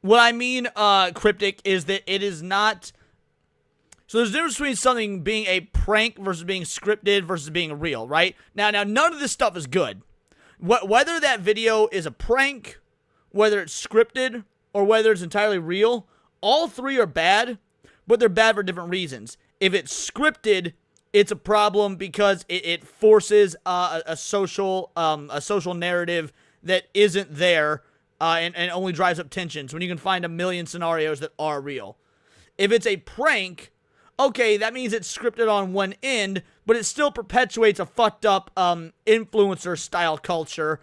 what I mean, Cryptic, is that it is not. So there's a difference between something being a prank versus being scripted versus being real, right? Now, none of this stuff is good. Whether that video is a prank, whether it's scripted, or whether it's entirely real, all three are bad, but they're bad for different reasons. If it's scripted, it's a problem because it forces a social narrative that isn't there and only drives up tensions when you can find a million scenarios that are real. If it's a prank, okay, that means it's scripted on one end, but it still perpetuates a fucked up influencer style culture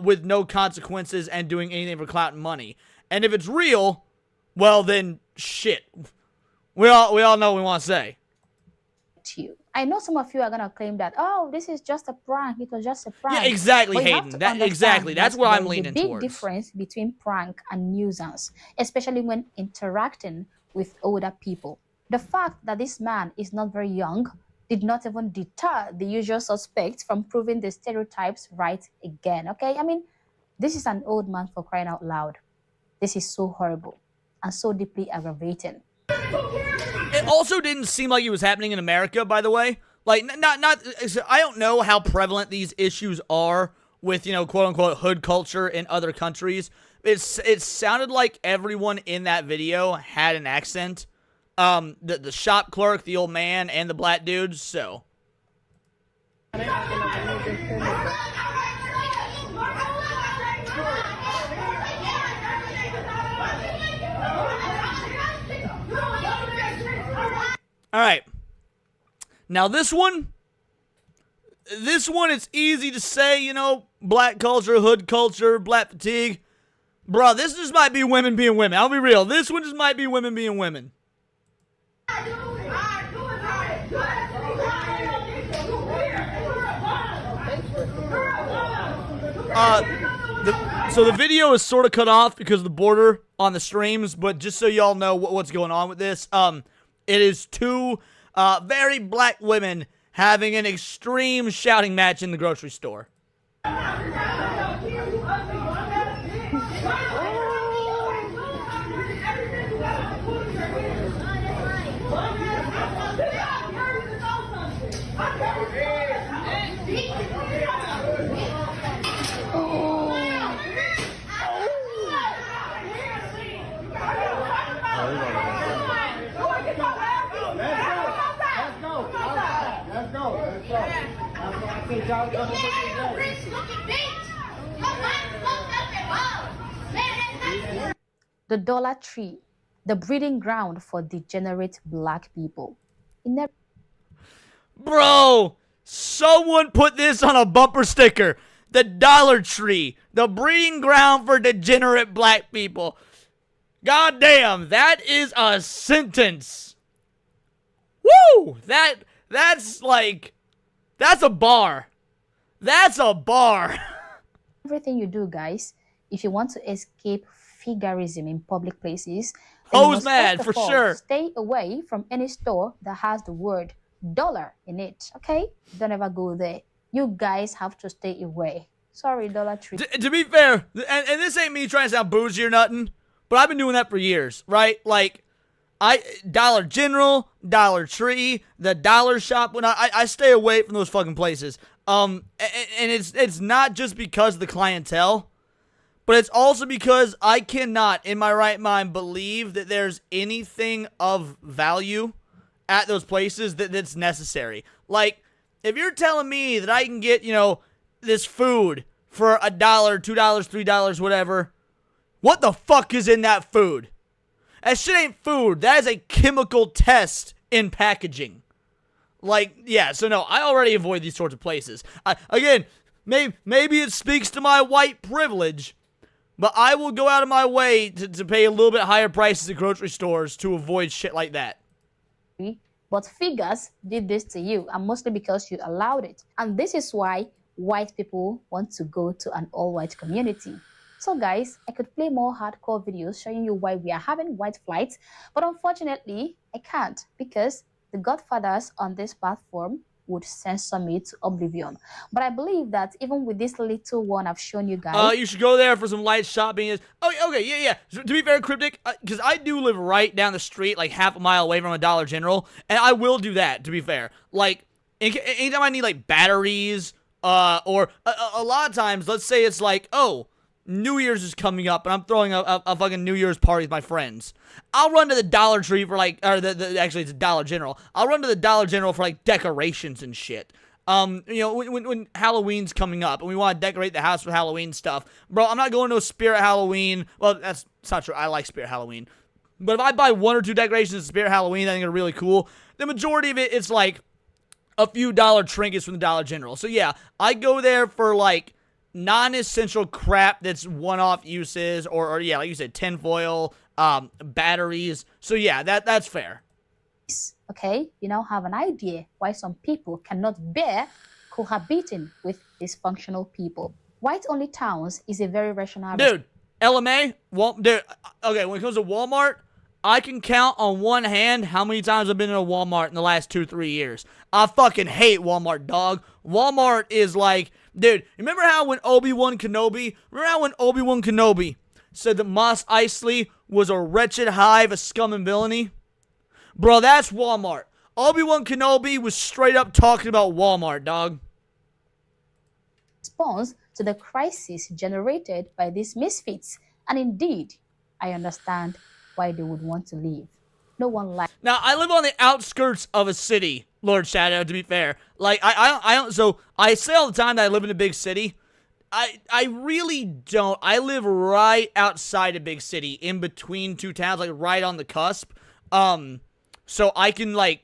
with no consequences and doing anything for clout and money. And if it's real, well then shit. We all know what we want to say. I know some of you are gonna claim that, oh, this is just a prank. It was just a prank. Yeah, exactly, Hayden. Exactly. That's what I'm leaning towards. There's a big difference between prank and nuisance, especially when interacting with older people. The fact that this man is not very young did not even deter the usual suspects from proving the stereotypes right again. Okay, I mean, this is an old man, for crying out loud. This is so horrible and so deeply aggravating. It also didn't seem like it was happening in America, by the way. Like, I don't know how prevalent these issues are with, you know, quote-unquote hood culture in other countries. It sounded like everyone in that video had an accent. The shop clerk, the old man, and the black dude, so. Alright. Now this one, it's easy to say, you know, black culture, hood culture, black fatigue. Bruh, this just might be women being women. I'll be real. This one just might be women being women. So the video is sort of cut off because of the border on the streams, but just so y'all know what's going on with this, it is two very black women having an extreme shouting match in the grocery store. The Dollar Tree, the breeding ground for degenerate black people. Bro, someone put this on a bumper sticker. The Dollar Tree, the breeding ground for degenerate black people. God damn, that is a sentence. Woo! That's like, that's a bar. That's a bar. Everything you do, guys, if you want to escape figurism in public places, Hoes mad, for sure. Stay away from any store that has the word dollar in it, okay? Don't ever go there. You guys have to stay away. Sorry, Dollar Tree. To be fair, and this ain't me trying to sound bougie or nothing, but I've been doing that for years, right? Like, Dollar General, Dollar Tree, the Dollar Shop, when I stay away from those fucking places. And it's not just because of the clientele, but it's also because I cannot, in my right mind, believe that there's anything of value at those places that's necessary. Like, if you're telling me that I can get, you know, this food for $1, $2, $3, whatever, what the fuck is in that food? That shit ain't food. That is a chemical test in packaging. Like, yeah, so no, I already avoid these sorts of places. Again, maybe it speaks to my white privilege, but I will go out of my way to pay a little bit higher prices at grocery stores to avoid shit like that. But figures did this to you, and mostly because you allowed it. And this is why white people want to go to an all-white community. So guys, I could play more hardcore videos showing you why we are having white flights, but unfortunately, I can't because the godfathers on this platform would censor me to oblivion. But I believe that even with this little one I've shown you guys... you should go there for some light shopping. Oh, okay, yeah. So, to be very cryptic, because I do live right down the street, like half a mile away from a Dollar General, and I will do that, to be fair. Like, anytime I need, like, batteries, or a lot of times, let's say it's like, oh, New Year's is coming up, and I'm throwing a fucking New Year's party with my friends. I'll run to the Dollar Tree for, like, or actually, it's a Dollar General. I'll run to the Dollar General for, like, decorations and shit. You know, when Halloween's coming up, and we want to decorate the house with Halloween stuff. Bro, I'm not going to a Spirit Halloween. Well, that's not true. I like Spirit Halloween. But if I buy 1 or 2 decorations of Spirit Halloween, I think are really cool. The majority of it's, like, a few dollar trinkets from the Dollar General. So, yeah, I go there for, like, non-essential crap that's one-off uses, or yeah, like you said, tinfoil, batteries. So yeah, that's fair. Okay, you now have an idea why some people cannot bear cohabiting with dysfunctional people. White-only towns is a very rational... Dude, LMA, dude, okay, when it comes to Walmart, I can count on one hand how many times I've been in a Walmart in the last 2-3 years. I fucking hate Walmart, dog. Walmart is like... Dude, remember how when Obi-Wan Kenobi said that Mos Eisley was a wretched hive of scum and villainy? Bro, that's Walmart. Obi-Wan Kenobi was straight up talking about Walmart, dog. Response to the crisis generated by these misfits. And indeed, I understand why they would want to leave. No one likes... Now, I live on the outskirts of a city, Lord Shadow, to be fair. Like, I don't, so I say all the time that I live in a big city. I really don't. I live right outside a big city, in between 2 towns, like right on the cusp. So I can, like,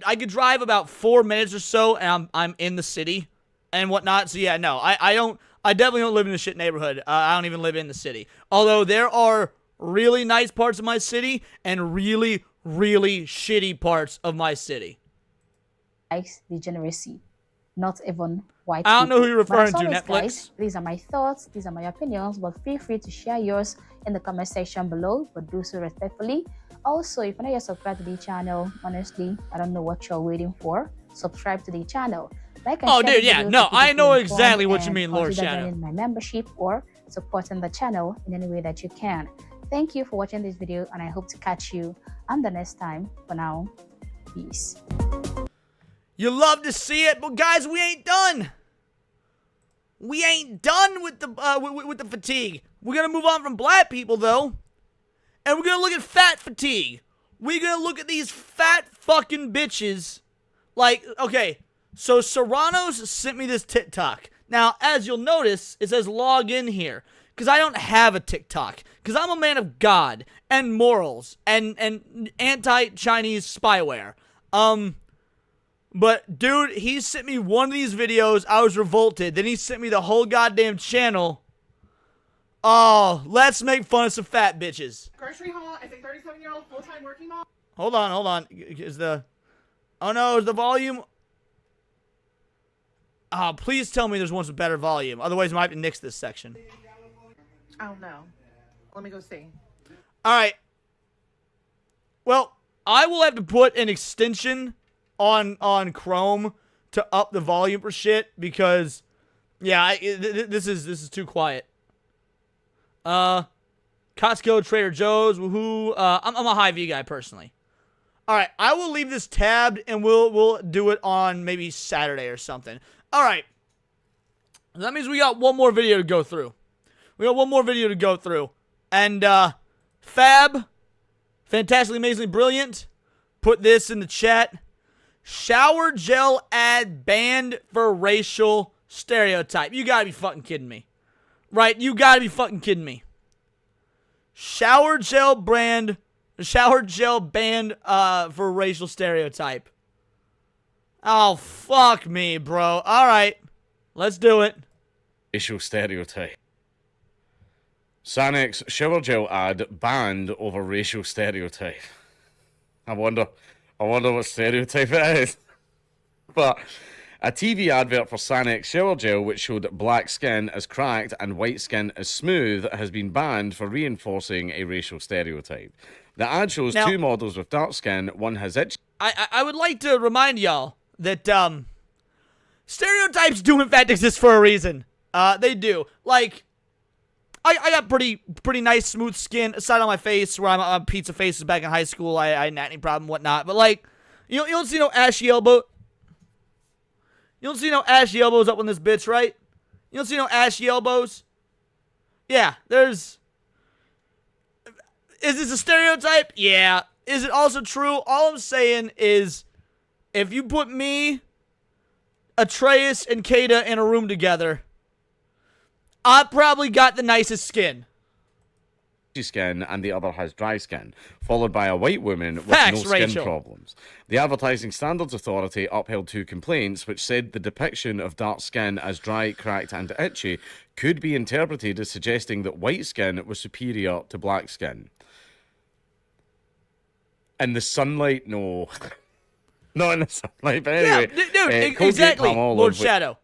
I could drive about 4 minutes or so, and I'm in the city and whatnot. So yeah, no, I definitely don't live in a shit neighborhood. I don't even live in the city. Although there are really nice parts of my city and really, really shitty parts of my city. Likes degeneracy, not even white I don't know people. who you're referring to, always, Netflix. Guys, these are my thoughts, these are my opinions, but feel free to share yours in the comment section below, but do so respectfully. Also, if you're not yet subscribed to the channel, honestly, I don't know what you're waiting for. Subscribe to the channel. Like and oh, share dude, the yeah, video no, to keep I know you exactly informed what you mean, and Lord consider Shadow. joining my membership or supporting the channel in any way that you can. Thank you for watching this video, and I hope to catch you on the next time. For now, peace. You love to see it, but guys, we ain't done. We ain't done with the fatigue. We're gonna move on from black people though, and we're gonna look at fat fatigue. We're gonna look at these fat fucking bitches. Like, okay, So Serrano's sent me this TikTok. Now, as you'll notice, it says log in here. Because I don't have a TikTok. Because I'm a man of God and morals and anti-Chinese spyware. But, dude, he sent me one of these videos. I was revolted. Then he sent me the whole goddamn channel. Oh, let's make fun of some fat bitches. Grocery haul as a 37-year-old full-time working mom. Hold on. Is the... Oh, no, is the volume... Oh, please tell me there's one with better volume. Otherwise, I might have to nix this section. I don't know. Let me go see. All right. Well, I will have to put an extension on Chrome to up the volume for shit because, yeah, this is too quiet. Costco, Trader Joe's, woohoo. I'm a Hy-Vee guy personally. All right, I will leave this tabbed and we'll do it on maybe Saturday or something. All right. That means we got one more video to go through. And, Fab, fantastically, amazingly brilliant, put this in the chat. Shower gel ad banned for racial stereotype. You gotta be fucking kidding me. Right? You gotta be fucking kidding me. Shower gel banned for racial stereotype. Oh, fuck me, bro. All right. Let's do it. Racial stereotype. Sanex shower gel ad banned over racial stereotype. I wonder what stereotype it is. But a TV advert for Sanex shower gel which showed black skin as cracked and white skin as smooth has been banned for reinforcing a racial stereotype. The ad shows two models with dark skin. One has itchy. I would like to remind y'all that stereotypes do in fact exist for a reason. They do. Like, I got pretty nice smooth skin aside on my face where I'm on pizza faces back in high school. I didn't have any problem, whatnot. But like, you don't see no ashy elbow. You don't see no ashy elbows up on this bitch, right? You don't see no ashy elbows. Yeah, there's. Is this a stereotype? Yeah. Is it also true? All I'm saying is, if you put me, Atreus, and Kata in a room together, I probably got the nicest skin. Skin and the other has dry skin, followed by a white woman with Facts, no skin Rachel. problems. The Advertising Standards Authority upheld two complaints which said the depiction of dark skin as dry, cracked and itchy could be interpreted as suggesting that white skin was superior to black skin. In the sunlight, no. Not in the sunlight, but anyway. Yeah, dude, exactly, Lord Shadow.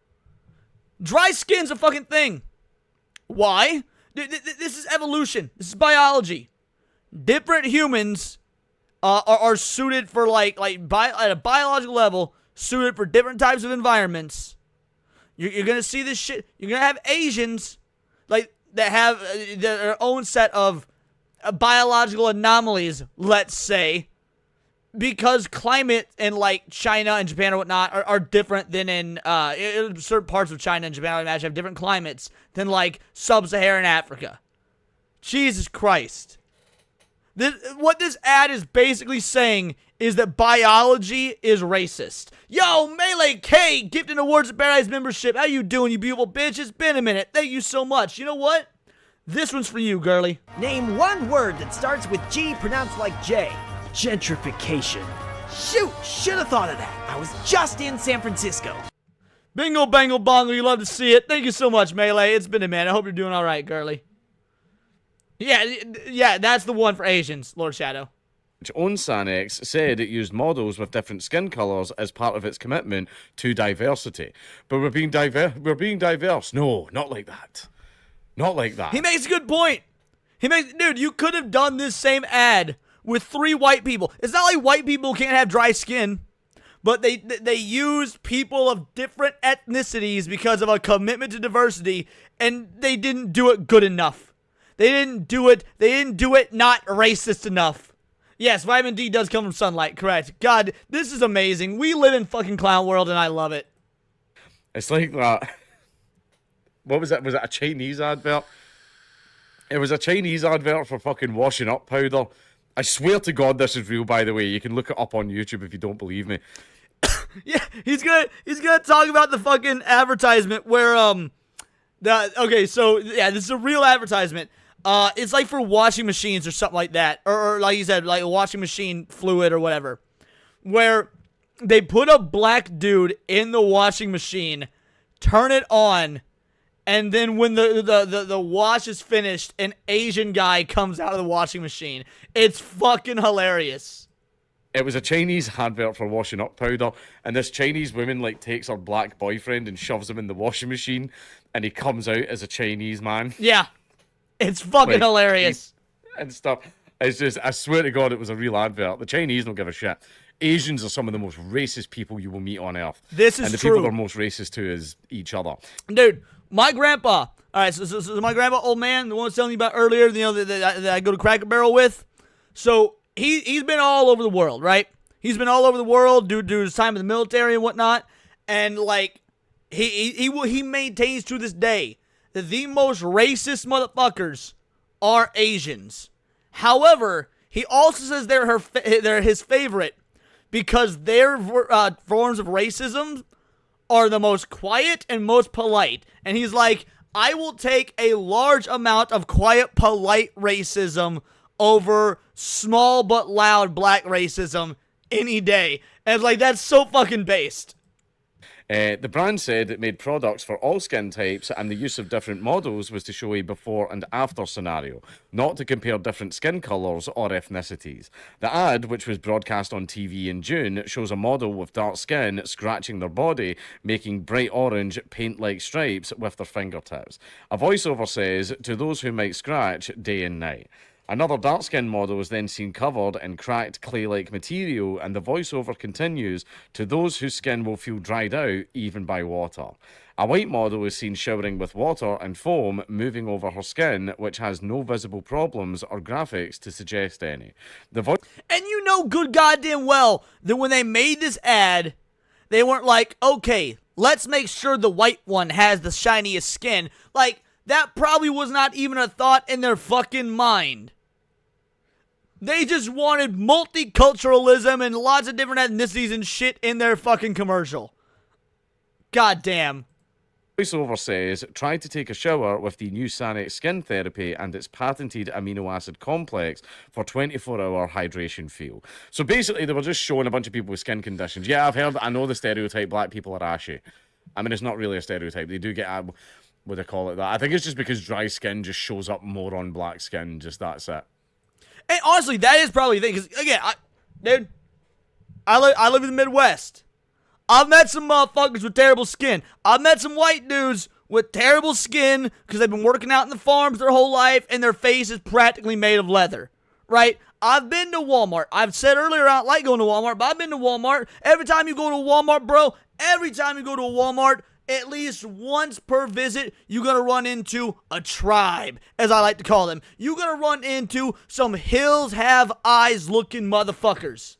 Dry skin's a fucking thing. Why? This is evolution. This is biology. Different humans are suited for at a biological level, suited for different types of environments. You're gonna see this shit. You're gonna have Asians that have their own set of biological anomalies, let's say, because climate in China and Japan or whatnot are different than in certain parts of China and Japan. I imagine have different climates than sub-Saharan Africa. Jesus Christ! What this ad is basically saying is that biology is racist. Yo, Melee K, gifted awards at Paradise membership. How you doing, you beautiful bitch? It's been a minute. Thank you so much. You know what? This one's for you, girly. Name one word that starts with G pronounced like J. Gentrification. Shoot, should have thought of that. I was just in San Francisco. Bingo, bangle, bongo. You love to see it. Thank you so much, Melee. It's been a minute. I hope you're doing all right, girly. Yeah, that's the one for Asians, Lord Shadow. Which own Sanex said it used models with different skin colors as part of its commitment to diversity. But we're being diverse. No, not like that. Not like that. He makes a good point. Dude, you could have done this same ad with 3 white people. It's not like white people can't have dry skin, but they used people of different ethnicities because of a commitment to diversity, and they didn't do it good enough. They didn't do it not racist enough. Yes, vitamin D does come from sunlight, correct. God, this is amazing. We live in fucking clown world, and I love it. It's like that. What was that? Was it a Chinese advert? It was a Chinese advert for fucking washing up powder. I swear to God this is real, by the way. You can look it up on YouTube if you don't believe me. Yeah, he's gonna talk about the fucking advertisement where okay, so yeah, this is a real advertisement. It's like for washing machines or something like that, or like you said, like a washing machine fluid or whatever, where they put a black dude in the washing machine, turn it on, and then when the wash is finished, an Asian guy comes out of the washing machine. It's fucking hilarious. It was a Chinese advert for washing up powder, and this Chinese woman like takes her black boyfriend and shoves him in the washing machine, and he comes out as a Chinese man. Yeah, it's fucking hilarious. And stuff. It's just, I swear to God, it was a real advert. The Chinese don't give a shit. Asians are some of the most racist people you will meet on earth. This is and the true. people they're most racist to is each other. Dude, my grandpa. All right, so my grandpa, old man, the one I was telling you about earlier, you know, that I go to Cracker Barrel with. So he's been all over the world, right? He's been all over the world due to his time in the military and whatnot. And like he maintains to this day that the most racist motherfuckers are Asians. However, he also says they're his favorite because their forms of racism are the most quiet and most polite. And he's like, I will take a large amount of quiet, polite racism over small but loud black racism any day. And like, that's so fucking based. The brand said it made products for all skin types, and the use of different models was to show a before and after scenario, not to compare different skin colours or ethnicities. The ad, which was broadcast on TV in June, shows a model with dark skin scratching their body, making bright orange paint-like stripes with their fingertips. A voiceover says, to those who might scratch day and night. Another dark-skinned model is then seen covered in cracked clay-like material, and the voiceover continues, to those whose skin will feel dried out even by water. A white model is seen showering with water and foam moving over her skin, which has no visible problems or graphics to suggest any. And you know good goddamn well that when they made this ad, they weren't like, okay, let's make sure the white one has the shiniest skin. Like, that probably was not even a thought in their fucking mind. They just wanted multiculturalism and lots of different ethnicities and shit in their fucking commercial. God damn. Voiceover says, try to take a shower with the new Sanex skin therapy and its patented amino acid complex for 24-hour hydration feel. So basically, they were just showing a bunch of people with skin conditions. Yeah, I know the stereotype, black people are ashy. I mean, it's not really a stereotype. They do get, what do they call it that? I think it's just because dry skin just shows up more on black skin, just that's it. And honestly, that is probably the thing. Because, again, I live in the Midwest. I've met some motherfuckers with terrible skin. I've met some white dudes with terrible skin because they've been working out in the farms their whole life and their face is practically made of leather, right? I've been to Walmart. I've said earlier I don't like going to Walmart, but I've been to Walmart. Every time you go to Walmart, bro, at least once per visit, you're going to run into a tribe, as I like to call them. You're going to run into some hills have eyes looking motherfuckers.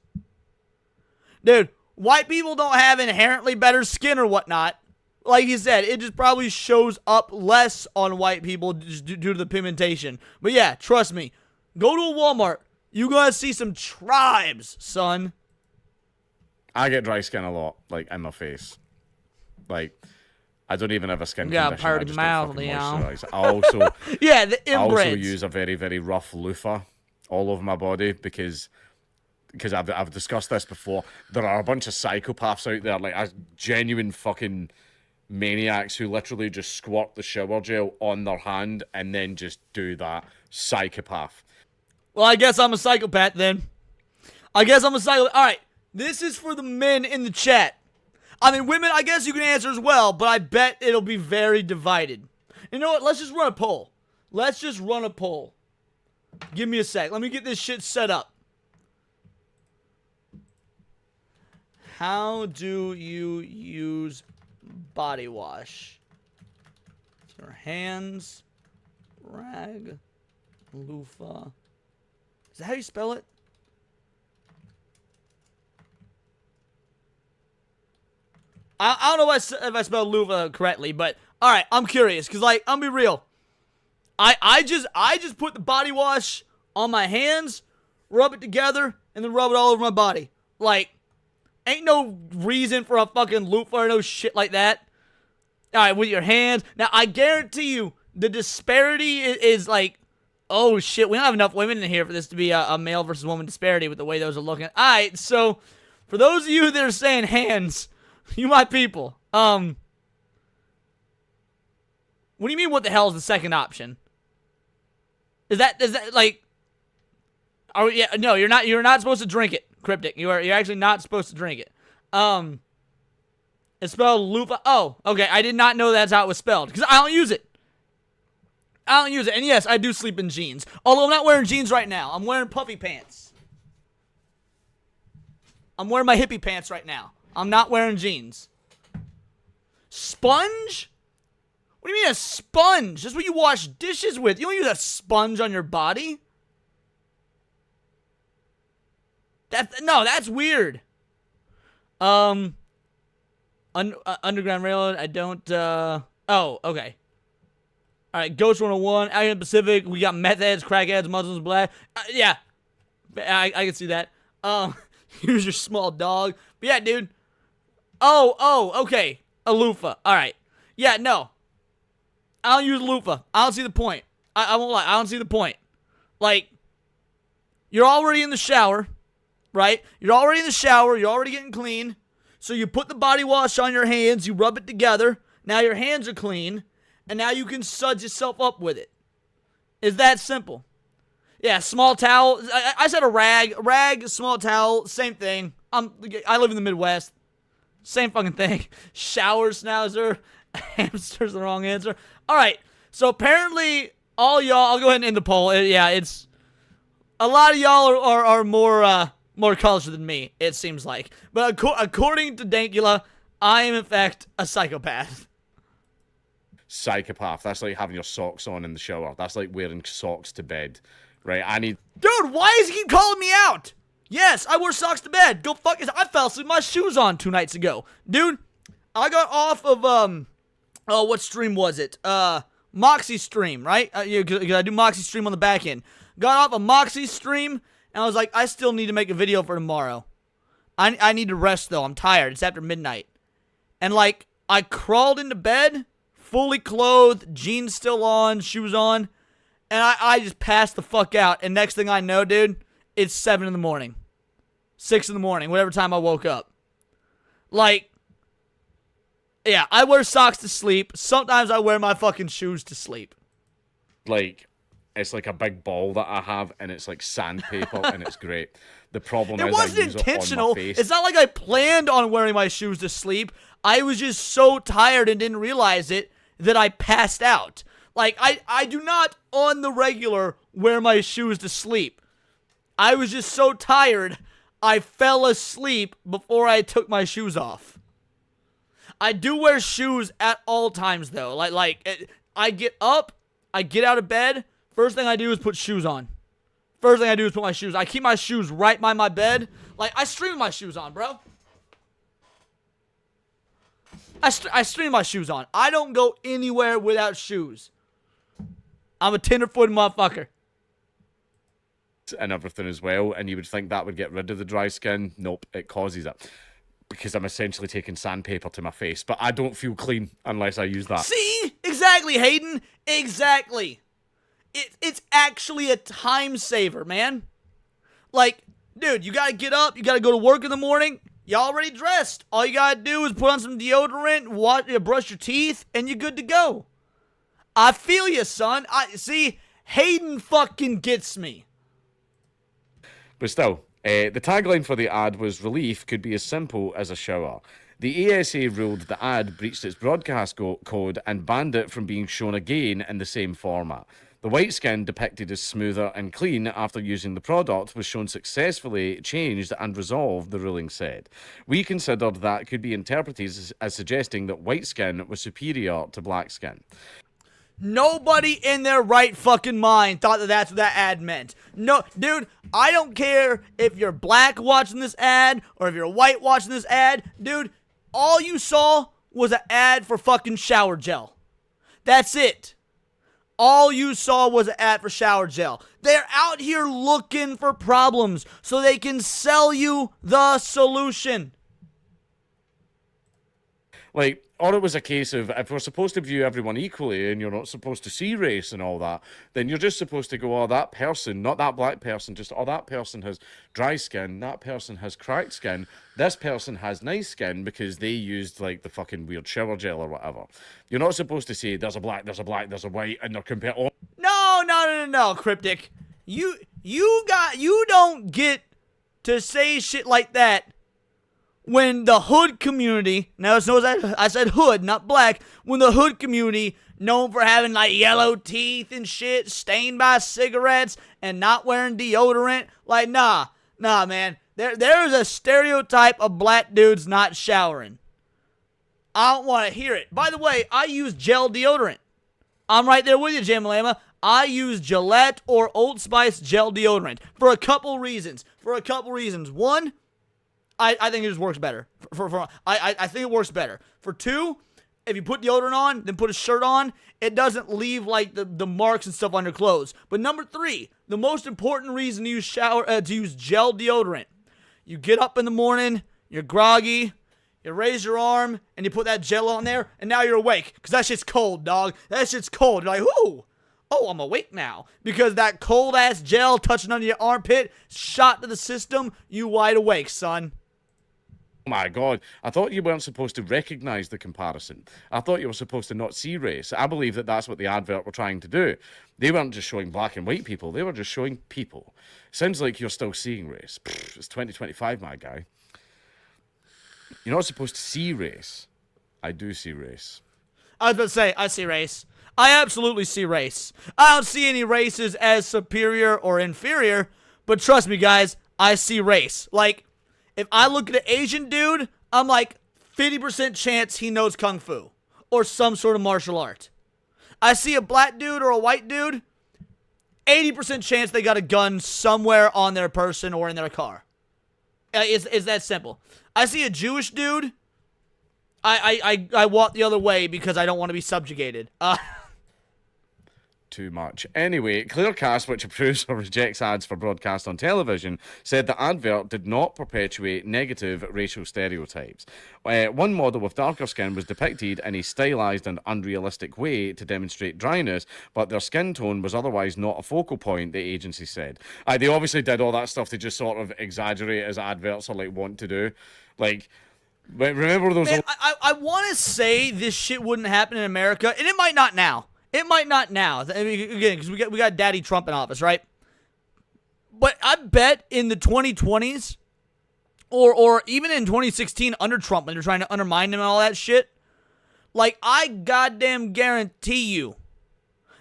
Dude, white people don't have inherently better skin or whatnot. Like you said, it just probably shows up less on white people just due to the pigmentation. But yeah, trust me, go to a Walmart. You're going to see some tribes, son. I get dry skin a lot, like, in my face. Like, I don't even have a skin condition. Yeah, part of mouth, you know. I also, yeah, the inbreds. I also use a very, very rough loofah all over my body because I've discussed this before. There are a bunch of psychopaths out there, like genuine fucking maniacs who literally just squirt the shower gel on their hand and then just do that. Psychopath. Well, I guess I'm a psychopath then. All right, this is for the men in the chat. I mean, women, I guess you can answer as well, but I bet it'll be very divided. You know what? Let's just run a poll. Give me a sec. Let me get this shit set up. How do you use body wash? Your hands, rag, loofah. Is that how you spell it? I don't know if I spelled loofah correctly, but all right, I'm curious because, like, I'm be real. I just put the body wash on my hands, rub it together, and then rub it all over my body. Like, Ain't no reason for a fucking loofah or no shit like that. All right, with your hands. Now, I guarantee you, the disparity is like, oh shit, we don't have enough women in here for this to be a male versus woman disparity with the way those are looking. All right, so for those of you that are saying hands, you my people. What do you mean? What the hell is the second option? Is that like? Are we, yeah? No, you're not. You're not supposed to drink it, Cryptic. You're actually not supposed to drink it. It's spelled loofah. Oh, okay. I did not know that's how it was spelled because I don't use it. I don't use it. And yes, I do sleep in jeans. Although I'm not wearing jeans right now. I'm wearing puffy pants. I'm wearing my hippie pants right now. I'm not wearing jeans. Sponge? What do you mean a sponge? That's what you wash dishes with. You don't use a sponge on your body. No, that's weird. Underground Railroad, I don't, oh, okay. Alright, Ghost 101, out here in the Pacific, we got meth heads, crackheads, Muslims, black. Yeah, I can see that. Here's your small dog. But yeah, dude. Oh, okay. A loofah. Alright. Yeah, no. I don't use a loofah. I don't see the point. I won't lie. I don't see the point. Like, you're already in the shower, right? You're already in the shower. You're already getting clean. So you put the body wash on your hands. You rub it together. Now your hands are clean. And now you can suds yourself up with it. It's that simple. Yeah, small towel. I said a rag. Rag, small towel, same thing. I live in the Midwest. Same fucking thing. Shower schnauzer. Hamster's the wrong answer. All right. So apparently, all y'all. I'll go ahead and end the poll. Yeah, it's a lot of y'all are more cultured than me. It seems like. But according to Dankula, I am in fact a psychopath. Psychopath. That's like having your socks on in the shower. That's like wearing socks to bed. Right? Dude, why does he keep calling me out? Yes, I wear socks to bed. Go fuck yourself. I fell asleep with my shoes on 2 nights ago. Dude, I got off of, oh, what stream was it? Moxie stream, right? Because I do Moxie stream on the back end. Got off a Moxie stream, and I was like, I still need to make a video for tomorrow. I need to rest, though. I'm tired. It's after midnight. And, like, I crawled into bed, fully clothed, jeans still on, shoes on, and I just passed the fuck out. And next thing I know, dude, it's 7 in the morning. 6 in the morning, whatever time I woke up. Like, yeah, I wear socks to sleep. Sometimes I wear my fucking shoes to sleep. Like, it's like a big ball that I have, and it's like sandpaper, and it's great. The problem is I use intentional. it on my face. It's not like I planned on wearing my shoes to sleep. I was just so tired and didn't realize it that I passed out. Like, I do not, on the regular, wear my shoes to sleep. I was just so tired, I fell asleep before I took my shoes off. I do wear shoes at all times, though. Like I get up, I get out of bed, first thing I do is put shoes on. First thing I do is put my shoes on. I keep my shoes right by my bed. Like, I stream with my shoes on, bro. I stream my shoes on. I don't go anywhere without shoes. I'm a tenderfoot motherfucker. And everything as well, and you would think that would get rid of the dry skin. Nope, it causes it. Because I'm essentially taking sandpaper to my face, but I don't feel clean unless I use that. See? Exactly, Hayden. Exactly. It's actually a time saver, man. Like, dude, you gotta get up, you gotta go to work in the morning, you already dressed. All you gotta do is put on some deodorant, brush your teeth, and you're good to go. I feel you, son. See, Hayden fucking gets me. But still, the tagline for the ad was relief could be as simple as a shower. The ESA ruled the ad breached its broadcast code and banned it from being shown again in the same format. The white skin depicted as smoother and clean after using the product was shown successfully changed and resolved, the ruling said. We considered that could be interpreted as suggesting that white skin was superior to black skin. Nobody in their right fucking mind thought that that's what that ad meant. No, dude, I don't care if you're black watching this ad or if you're white watching this ad. Dude, all you saw was an ad for fucking shower gel. That's it. All you saw was an ad for shower gel. They're out here looking for problems so they can sell you the solution. Like, or it was a case of, if we're supposed to view everyone equally and you're not supposed to see race and all that, then you're just supposed to go, oh, that person, not that black person, just, oh, that person has dry skin, that person has cracked skin, this person has nice skin because they used, like, the fucking weird shower gel or whatever. You're not supposed to say, there's a black, there's a black, there's a white, and they're compared. Oh. No, Cryptic. You don't get to say shit like that when the hood community, now I said hood, not black, when the hood community, known for having like yellow teeth and shit, stained by cigarettes, and not wearing deodorant, like, nah, man. There's a stereotype of black dudes not showering. I don't want to hear it. By the way, I use gel deodorant. I'm right there with you, Jamalama. I use Gillette or Old Spice gel deodorant for a couple reasons. One, I think it just works better. I think it works better. For two, if you put deodorant on, then put a shirt on, it doesn't leave like the marks and stuff on your clothes. But number three, the most important reason to use gel deodorant. You get up in the morning, you're groggy, you raise your arm, and you put that gel on there, and now you're awake. Because that shit's cold, dog. That shit's cold. You're like, ooh. Oh, I'm awake now. Because that cold-ass gel touching under your armpit, shot to the system, you wide awake, son. Oh my God, I thought you weren't supposed to recognize the comparison. I thought you were supposed to not see race. I believe that that's what the advert were trying to do. They weren't just showing black and white people. They were just showing people. Sounds like you're still seeing race. Pfft, it's 2025, my guy. You're not supposed to see race. I do see race. I was about to say, I see race. I absolutely see race. I don't see any races as superior or inferior, but trust me, guys, I see race. Like, if I look at an Asian dude, I'm like 50% chance he knows Kung Fu or some sort of martial art. I see a black dude or a white dude, 80% chance they got a gun somewhere on their person or in their car. It's that simple. I see a Jewish dude, I walk the other way because I don't want to be subjugated. Too much. Anyway, Clearcast, which approves or rejects ads for broadcast on television, said the advert did not perpetuate negative racial stereotypes. One model with darker skin was depicted in a stylized and unrealistic way to demonstrate dryness, but their skin tone was otherwise not a focal point, the agency said. They obviously did all that stuff to just sort of exaggerate as adverts are like want to do. Like, remember those... Man, I want to say this shit wouldn't happen in America, and it might not now. It might not now. I mean, again, because we got Daddy Trump in office, right? But I bet in the 2020s, or even in 2016 under Trump, when they're trying to undermine him and all that shit, like, I goddamn guarantee you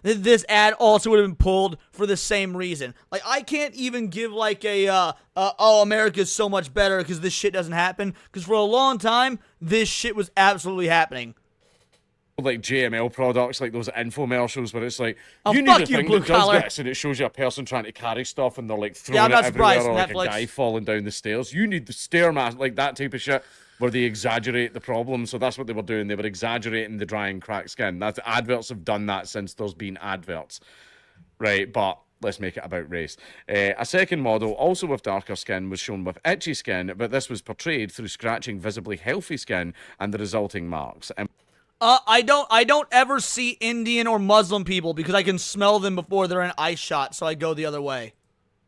that this ad also would have been pulled for the same reason. Like, I can't even give like oh, America's so much better because this shit doesn't happen. Because for a long time, this shit was absolutely happening. Like JML products, like those infomercials where it's like, oh, you need a thing that collar. does this, and it shows you a person trying to carry stuff and they're like throwing it everywhere, or like Netflix. A guy falling down the stairs. You need the stairmaster, like that type of shit where they exaggerate the problem. So that's what they were doing. They were exaggerating the dry and cracked skin. Adverts have done that since there's been adverts, right? But let's make it about race. A second model, also with darker skin, was shown with itchy skin, but this was portrayed through scratching visibly healthy skin and the resulting marks. I don't ever see Indian or Muslim people because I can smell them before they're in eye shot, so I go the other way.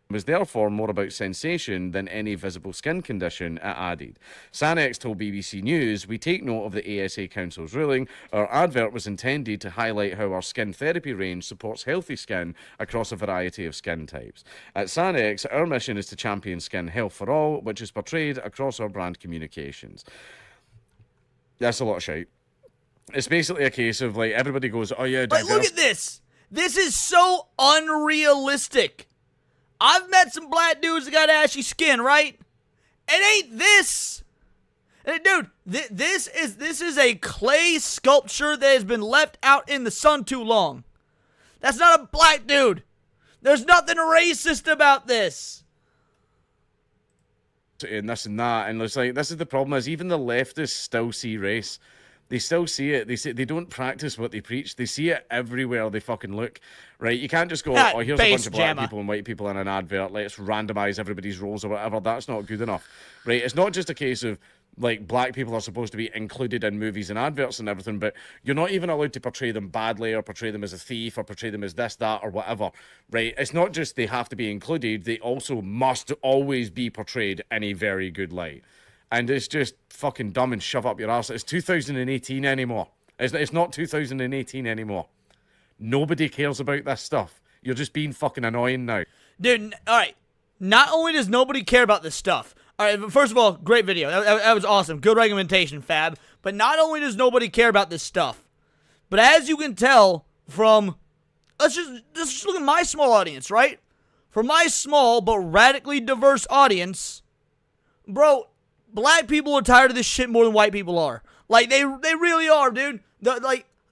It was therefore more about sensation than any visible skin condition, it added. Sanex told BBC News, "We take note of the ASA Council's ruling. Our advert was intended to highlight how our skin therapy range supports healthy skin across a variety of skin types. At Sanex, our mission is to champion skin health for all, which is portrayed across our brand communications." That's a lot of shite. It's basically a case of, like, everybody goes, oh, yeah, diverse. Like, look at this. This is so unrealistic. I've met some black dudes that got ashy skin, right? It ain't this. Dude, this is a clay sculpture that has been left out in the sun too long. That's not a black dude. There's nothing racist about this. And this and that, and it's like, this is the problem, is even the leftists still see race. They still see it. They don't practice what they preach. They see it everywhere they fucking look, right? You can't just go, oh, here's a bunch of black people and white people in an advert. Let's randomize everybody's roles or whatever. That's not good enough, right? It's not just a case of like black people are supposed to be included in movies and adverts and everything, but you're not even allowed to portray them badly or portray them as a thief or portray them as this, that, or whatever, right? It's not just they have to be included, they also must always be portrayed in a very good light. And it's just fucking dumb and shove up your arse. It's 2018 anymore. It's not 2018 anymore. Nobody cares about this stuff. You're just being fucking annoying now. Dude, all right. Not only does nobody care about this stuff. All right, first of all, great video. That was awesome. Good recommendation, Fab. But not only does nobody care about this stuff, but as you can tell from, let's just look at my small audience, right? For my small but radically diverse audience, bro, black people are tired of this shit more than white people are. Like, they really are, dude.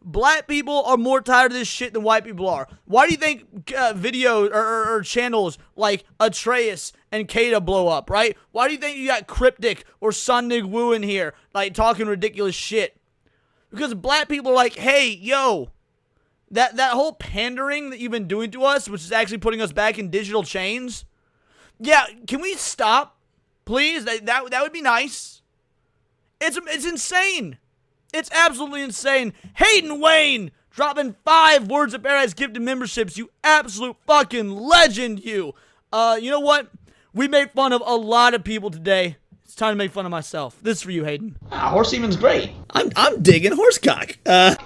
Black people are more tired of this shit than white people are. Why do you think videos or channels like Atreus and Kata blow up, right? Why do you think you got Cryptic or Sundig Woo in here, like, talking ridiculous shit? Because black people are like, hey, yo, that whole pandering that you've been doing to us, which is actually putting us back in digital chains, yeah, can we stop, please? That would be nice. It's insane. It's absolutely insane. Hayden Wayne dropping 5 Words of Paradise gifted memberships. You absolute fucking legend, you. You know what? We made fun of a lot of people today. It's time to make fun of myself. This is for you, Hayden. Horse semen's great. I'm digging horsecock.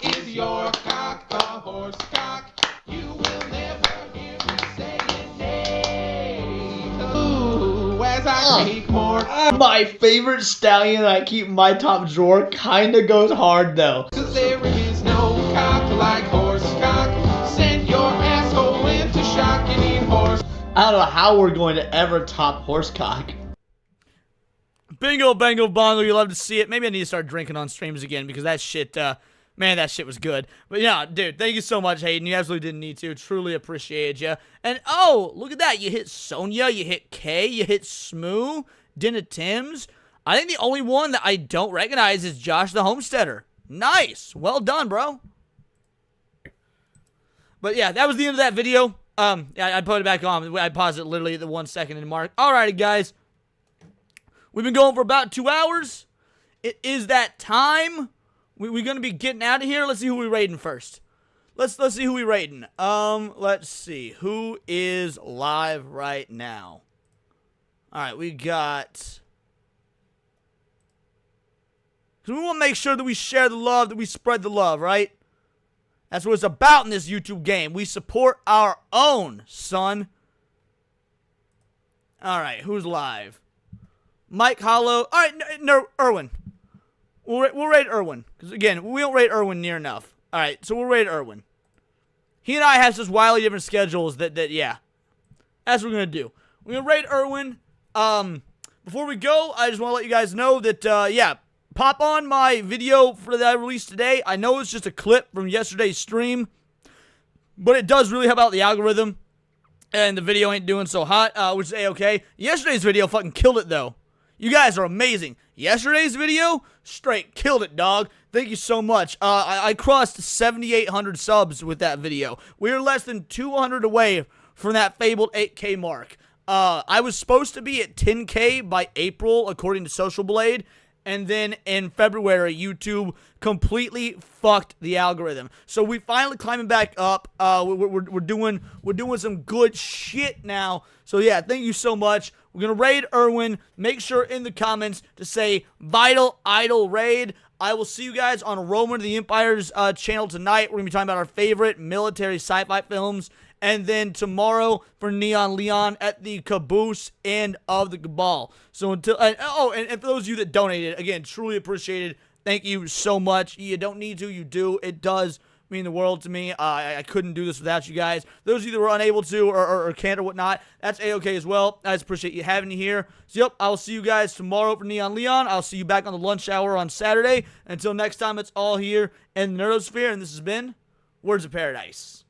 Is your cock a horse cock? You will never hear me say it. Nay. Ooh, as I speak more. My favorite stallion that I keep in my top drawer kinda goes hard though. Cause there is no cock like horse cock. Send your asshole into shock and eat horse. I don't know how we're going to ever top horsecock. Bingo, bango, bongo. You love to see it. Maybe I need to start drinking on streams again because that shit, man, that shit was good. But yeah, dude, thank you so much, Hayden. You absolutely didn't need to. Truly appreciate you. And oh, look at that. You hit Sonia, you hit Kay, you hit Smoo, Dinah Timms. I think the only one that I don't recognize is Josh the Homesteader. Nice. Well done, bro. But yeah, that was the end of that video. Yeah, I put it back on. I paused it literally at the 1 second in mark. Alrighty, guys. We've been going for about 2 hours. It is that time. We're going to be getting out of here. Let's see who we're rating first. Let's see who we're rating. Let's see. Who is live right now? Alright, we got... So we want to make sure that we share the love, that we spread the love, right? That's what it's about in this YouTube game. We support our own, son. Alright, who's live? Mike Hollow. Alright, no, Erwin. We'll rate Erwin. Because, again, we don't rate Erwin near enough. Alright, so we'll rate Erwin. He and I have such wildly different schedules that yeah. That's what we're going to do. We're going to rate Erwin. Before we go, I just want to let you guys know that, yeah, pop on my video that I released today. I know it's just a clip from yesterday's stream, but it does really help out the algorithm, and the video ain't doing so hot, which is A-okay. Yesterday's video fucking killed it, though. You guys are amazing. Yesterday's video, straight killed it, dog. Thank you so much. I crossed 7,800 subs with that video. We are less than 200 away from that fabled 8K mark. I was supposed to be at 10K by April, according to Social Blade. And then in February, YouTube completely fucked the algorithm. So we finally climbing back up. We're doing some good shit now. So yeah, thank you so much. We're gonna raid Erwin. Make sure in the comments to say Vital Idol Raid. I will see you guys on Roman of the Empire's channel tonight. We're gonna be talking about our favorite military sci-fi films. And then tomorrow for Neon Leon at the Caboose end of the Cabal. So until, and for those of you that donated, again, truly appreciated. Thank you so much. You don't need to, you do. It does mean the world to me. I couldn't do this without you guys. Those of you that were unable to or can't or whatnot, that's A-okay as well. I just appreciate you having me here. So, yep, I'll see you guys tomorrow for Neon Leon. I'll see you back on the lunch hour on Saturday. Until next time, it's all here in the Nerdosphere, and this has been Words of Paradise.